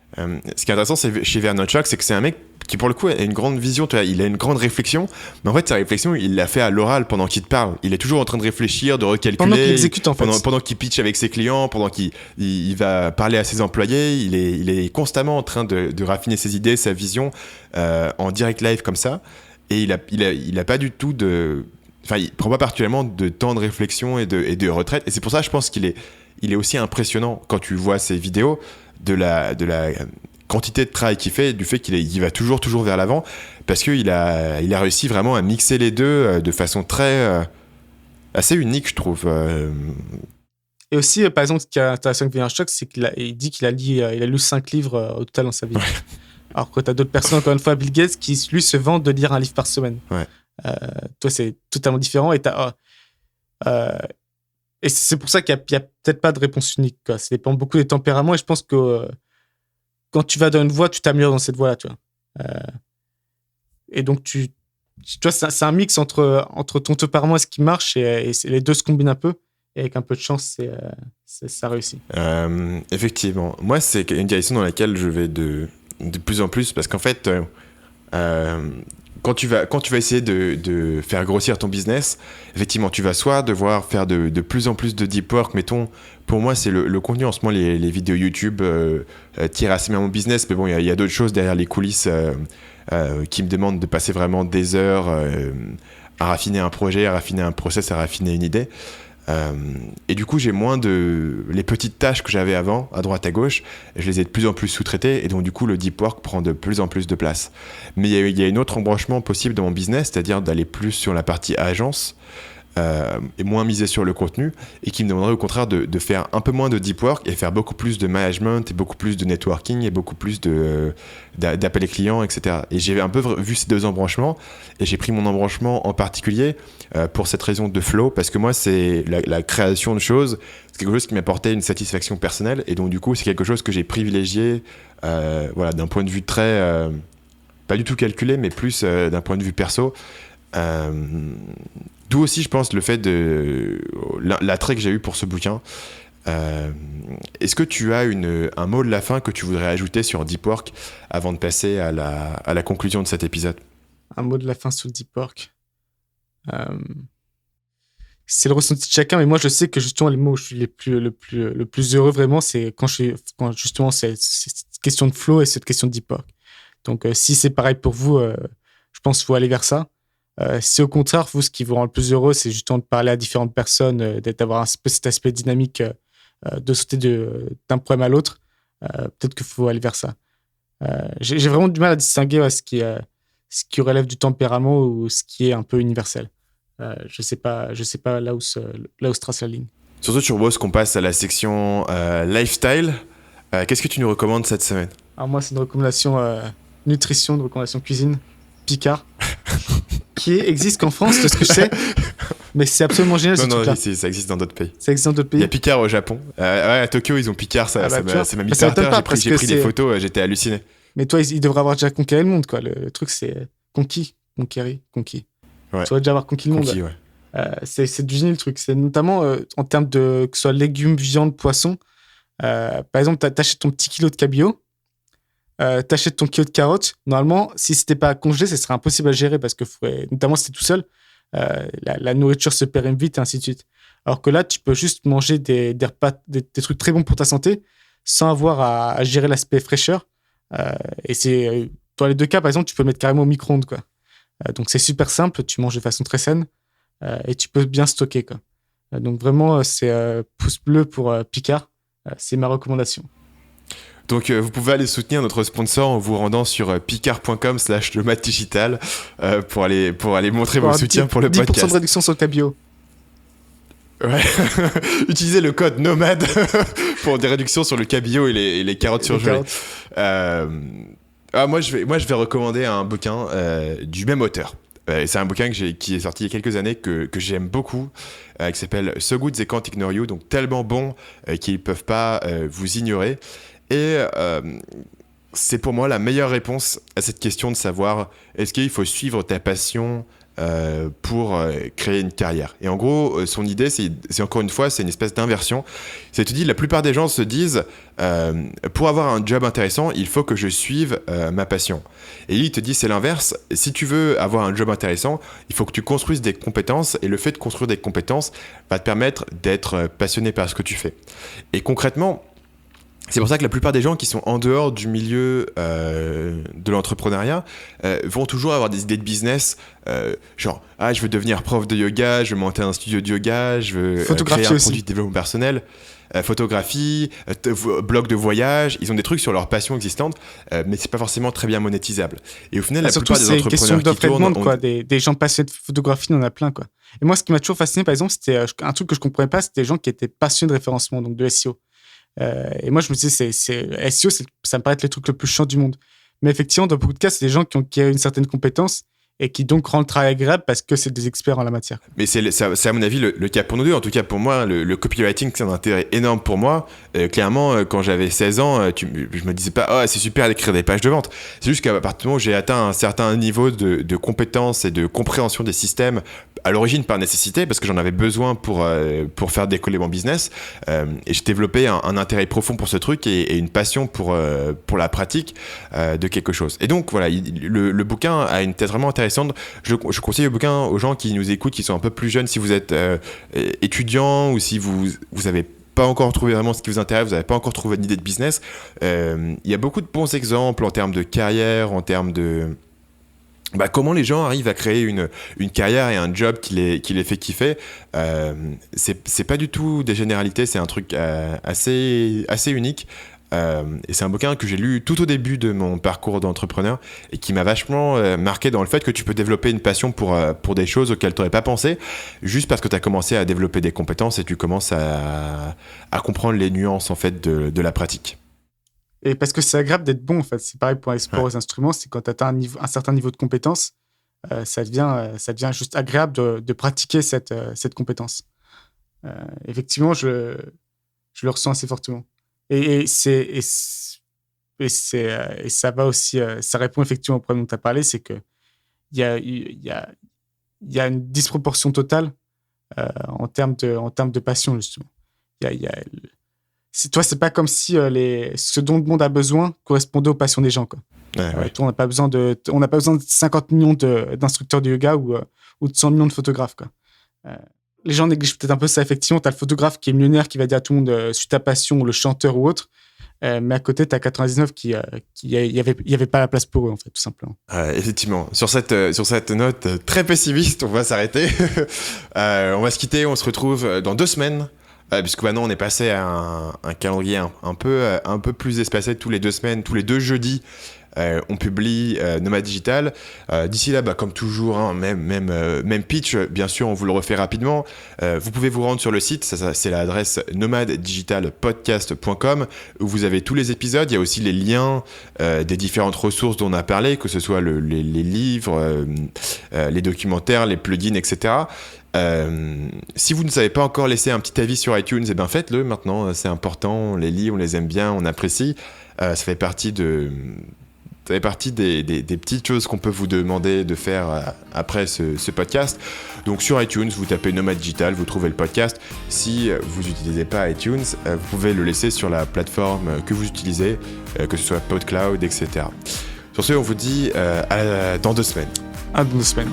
Ce qui est intéressant chez Vaynerchuk, c'est que c'est un mec qui, pour le coup, a une grande vision. Il a une grande réflexion, mais en fait, sa réflexion, il l'a fait à l'oral pendant qu'il te parle. Il est toujours en train de réfléchir, de recalculer. Pendant qu'il exécute, en fait. Pendant qu'il pitch avec ses clients, pendant qu'il va parler à ses employés, il est constamment en train de raffiner ses idées, sa vision en direct live comme ça. Et il a pas du tout enfin, il prend pas particulièrement de temps de réflexion et de retraite. Et c'est pour ça, je pense qu'il est aussi impressionnant quand tu vois ses vidéos de la quantité de travail qu'il fait, du fait qu'il va toujours vers l'avant, parce qu'il a réussi vraiment à mixer les deux de façon assez unique, je trouve. Et aussi, par exemple, ce qui est intéressant avec Vaynerchuk, c'est qu'il dit qu'il a lu 5 livres au total dans sa vie. Ouais. Alors que tu as d'autres personnes, encore une fois, Bill Gates, qui lui se vante de lire un livre par semaine. Ouais. Toi, c'est totalement différent. Et c'est pour ça qu'il n'y a peut-être pas de réponse unique. Quoi. Ça dépend beaucoup des tempéraments. Et je pense que quand tu vas dans une voie, tu t'améliores dans cette voie-là. Tu vois. Et donc, tu vois, c'est un mix entre ton tempérament et ce qui marche. Et les deux se combinent un peu. Et avec un peu de chance, ça réussit. Effectivement. Moi, c'est une direction dans laquelle je vais de plus en plus, parce qu'en fait, quand tu vas essayer de faire grossir ton business, effectivement, tu vas soit devoir faire de plus en plus de deep work. Mettons, pour moi, c'est le contenu en ce moment, les vidéos YouTube tirent assez bien mon business, mais bon, il y a d'autres choses derrière les coulisses qui me demandent de passer vraiment des heures à raffiner un projet, à raffiner un process, à raffiner une idée. Et du coup, j'ai moins les petites tâches que j'avais avant, à droite, à gauche, je les ai de plus en plus sous-traitées, et donc du coup, le deep work prend de plus en plus de place. Mais il y a une autre embranchement possible dans mon business, c'est-à-dire d'aller plus sur la partie agence, et moins miser sur le contenu, et qui me demanderait au contraire de faire un peu moins de deep work et faire beaucoup plus de management et beaucoup plus de networking et beaucoup plus d'appeler clients, etc. Et j'ai un peu vu ces deux embranchements, et j'ai pris mon embranchement en particulier pour cette raison de flow, parce que moi, c'est la création de choses, c'est quelque chose qui m'apportait une satisfaction personnelle, et donc du coup, c'est quelque chose que j'ai privilégié voilà, d'un point de vue très pas du tout calculé, mais plus d'un point de vue perso. D'où aussi, je pense, le fait l'attrait que j'ai eu pour ce bouquin. Est-ce que tu as un mot de la fin que tu voudrais ajouter sur Deep Work avant de passer à la conclusion de cet épisode? Un mot de la fin sur Deep Work. C'est le ressenti de chacun, mais moi, je sais que justement, les mots où je suis le plus heureux, vraiment, c'est quand justement, c'est cette question de flow et cette question de Deep Work. Donc, si c'est pareil pour vous, je pense qu'il faut aller vers ça. Si au contraire, vous, ce qui vous rend le plus heureux, c'est justement de parler à différentes personnes, d'avoir un peu cet aspect dynamique, de sauter d'un problème à l'autre, peut-être qu'il faut aller vers ça. J'ai vraiment du mal à distinguer ce qui relève du tempérament ou ce qui est un peu universel. Je sais pas là où se trace la ligne. Surtout, je propose qu'on passe à la section lifestyle. Qu'est-ce que tu nous recommandes cette semaine? Alors moi, c'est une recommandation nutrition, une recommandation cuisine, Picard, qui existe qu'en France, de ce que je sais, mais c'est absolument génial ce truc-là. Ça existe dans d'autres pays. Ça existe dans d'autres Il y pays. a Picard au Japon. Ouais, à Tokyo, ils ont Picard, ça tu vois. m'a mis Mais ça par m'étonne terre. pas, J'ai parce pris que des c'est- photos, j'étais halluciné. Mais toi, il devrait avoir déjà conquéri le monde, quoi. Le truc, c'est conquis. Ouais. Tu dois déjà avoir conquis le monde. Conquis, ouais. C'est du génie le truc. C'est notamment en termes de que ce soit légumes, viande, poisson. Par exemple, t'achètes ton petit kilo de cabillaud, t'achètes ton kilo de carottes. Normalement, si c'était pas congelé, ce serait impossible à gérer parce que notamment si t'es tout seul, la nourriture se périme vite et ainsi de suite. Alors que là, tu peux juste manger des repas, des trucs très bons pour ta santé sans avoir à gérer l'aspect fraîcheur. Et c'est dans les deux cas, par exemple, tu peux le mettre carrément au micro-ondes, quoi. Donc c'est super simple, tu manges de façon très saine et tu peux bien stocker, quoi. Donc vraiment, c'est pouce bleu pour Picard. C'est ma recommandation. Donc, vous pouvez aller soutenir notre sponsor en vous rendant sur picard.com/lematdigital pour aller montrer vos soutiens pour le 10% podcast. de réduction sur le cabillaud. Ouais. Utilisez le code NOMAD pour des réductions sur le cabillaud et les carottes surgelées. Moi, je vais recommander un bouquin du même auteur. C'est un bouquin qui est sorti il y a quelques années que j'aime beaucoup, qui s'appelle So Good They Can't Ignore You, donc tellement bon qu'ils ne peuvent pas vous ignorer. Et c'est pour moi la meilleure réponse à cette question de savoir est-ce qu'il faut suivre ta passion pour créer une carrière. Et en gros, son idée, c'est encore une fois, c'est une espèce d'inversion. C'est, tu dis, la plupart des gens se disent pour avoir un job intéressant, il faut que je suive ma passion. Et lui, il te dit, c'est l'inverse. Si tu veux avoir un job intéressant, il faut que tu construises des compétences, et le fait de construire des compétences va te permettre d'être passionné par ce que tu fais. Et concrètement, c'est pour ça que la plupart des gens qui sont en dehors du milieu de l'entrepreneuriat vont toujours avoir des idées de business, genre je veux devenir prof de yoga, je veux monter un studio de yoga, je veux créer un produit de développement personnel, photographie, blog de voyage. Ils ont des trucs sur leur passion existante, mais c'est pas forcément très bien monétisable. Et au final, la plupart des entrepreneurs qui tournent, quoi. Des gens passionnés de photographie, on en a plein, quoi. Et moi, ce qui m'a toujours fasciné, par exemple, c'était un truc que je comprenais pas, c'était des gens qui étaient passionnés de référencement, donc de SEO. Et moi, je me disais, SEO, ça me paraît être le truc le plus chiant du monde. Mais effectivement, dans beaucoup de cas, c'est des gens qui ont une certaine compétence et qui donc rendent le travail agréable parce que c'est des experts en la matière. Mais c'est à mon avis le cas pour nous deux. En tout cas, pour moi, le copywriting, c'est un intérêt énorme pour moi. Clairement, quand j'avais 16 ans, je me disais pas « c'est super d'écrire des pages de vente ». C'est juste qu'à partir du moment où j'ai atteint un certain niveau de compétence et de compréhension des systèmes, à l'origine par nécessité, parce que j'en avais besoin pour faire décoller mon business, et j'ai développé un intérêt profond pour ce truc et une passion pour la pratique de quelque chose. Et donc, voilà, le bouquin a une tête vraiment intéressante. Je conseille le bouquin aux gens qui nous écoutent, qui sont un peu plus jeunes, si vous êtes étudiant ou si vous avez pas encore trouvé vraiment ce qui vous intéresse, vous n'avez pas encore trouvé une idée de business. Il y a beaucoup de bons exemples en termes de carrière, en termes de comment les gens arrivent à créer une carrière et un job qui les fait kiffer. C'est pas du tout des généralités, c'est un truc assez unique. Et c'est un bouquin que j'ai lu tout au début de mon parcours d'entrepreneur et qui m'a vachement marqué dans le fait que tu peux développer une passion pour des choses auxquelles tu n'aurais pas pensé, juste parce que tu as commencé à développer des compétences et tu commences à comprendre les nuances en fait de la pratique. Et parce que c'est agréable d'être bon, en fait. C'est pareil pour les sports, les instruments, c'est quand tu atteins un certain niveau de compétence, ça devient juste agréable de pratiquer cette compétence. Effectivement, je le ressens assez fortement. Et ça va aussi, ça répond effectivement au problème dont tu as parlé, c'est que il y a une disproportion totale en termes de passion, justement. C'est pas comme si ce dont le monde a besoin correspondait aux passions des gens, quoi. Ouais. On n'a pas besoin de 50 millions d'instructeurs de yoga ou de 100 millions de photographes, quoi. Les gens négligent peut-être un peu ça, effectivement. Tu as le photographe qui est millionnaire, qui va dire à tout le monde suis ta passion, ou le chanteur ou autre. Mais à côté, tu as 99 qui y avait pas la place pour eux, en fait, tout simplement. Effectivement. Sur cette note très pessimiste, on va s'arrêter. On va se quitter. On se retrouve dans 2 semaines. Puisque maintenant, on est passé à un calendrier un peu plus espacé tous les 2 semaines, tous les 2 jeudis. on publie Nomade Digital. D'ici là, comme toujours, hein, même pitch, bien sûr, on vous le refait rapidement. Vous pouvez vous rendre sur le site, ça, c'est l'adresse nomadedigitalpodcast.com, où vous avez tous les épisodes. Il y a aussi les liens des différentes ressources dont on a parlé, que ce soit les livres, les documentaires, les plugins, etc. Si vous ne savez pas encore laisser un petit avis sur iTunes, faites-le maintenant, c'est important, on les lit, on les aime bien, on apprécie. Ça fait partie des petites choses qu'on peut vous demander de faire après ce podcast. Donc sur iTunes, vous tapez Nomade Digital, vous trouvez le podcast. Si vous n'utilisez pas iTunes, vous pouvez le laisser sur la plateforme que vous utilisez, que ce soit PodCloud, etc. Sur ce, on vous dit dans 2 semaines. À dans 2 semaines.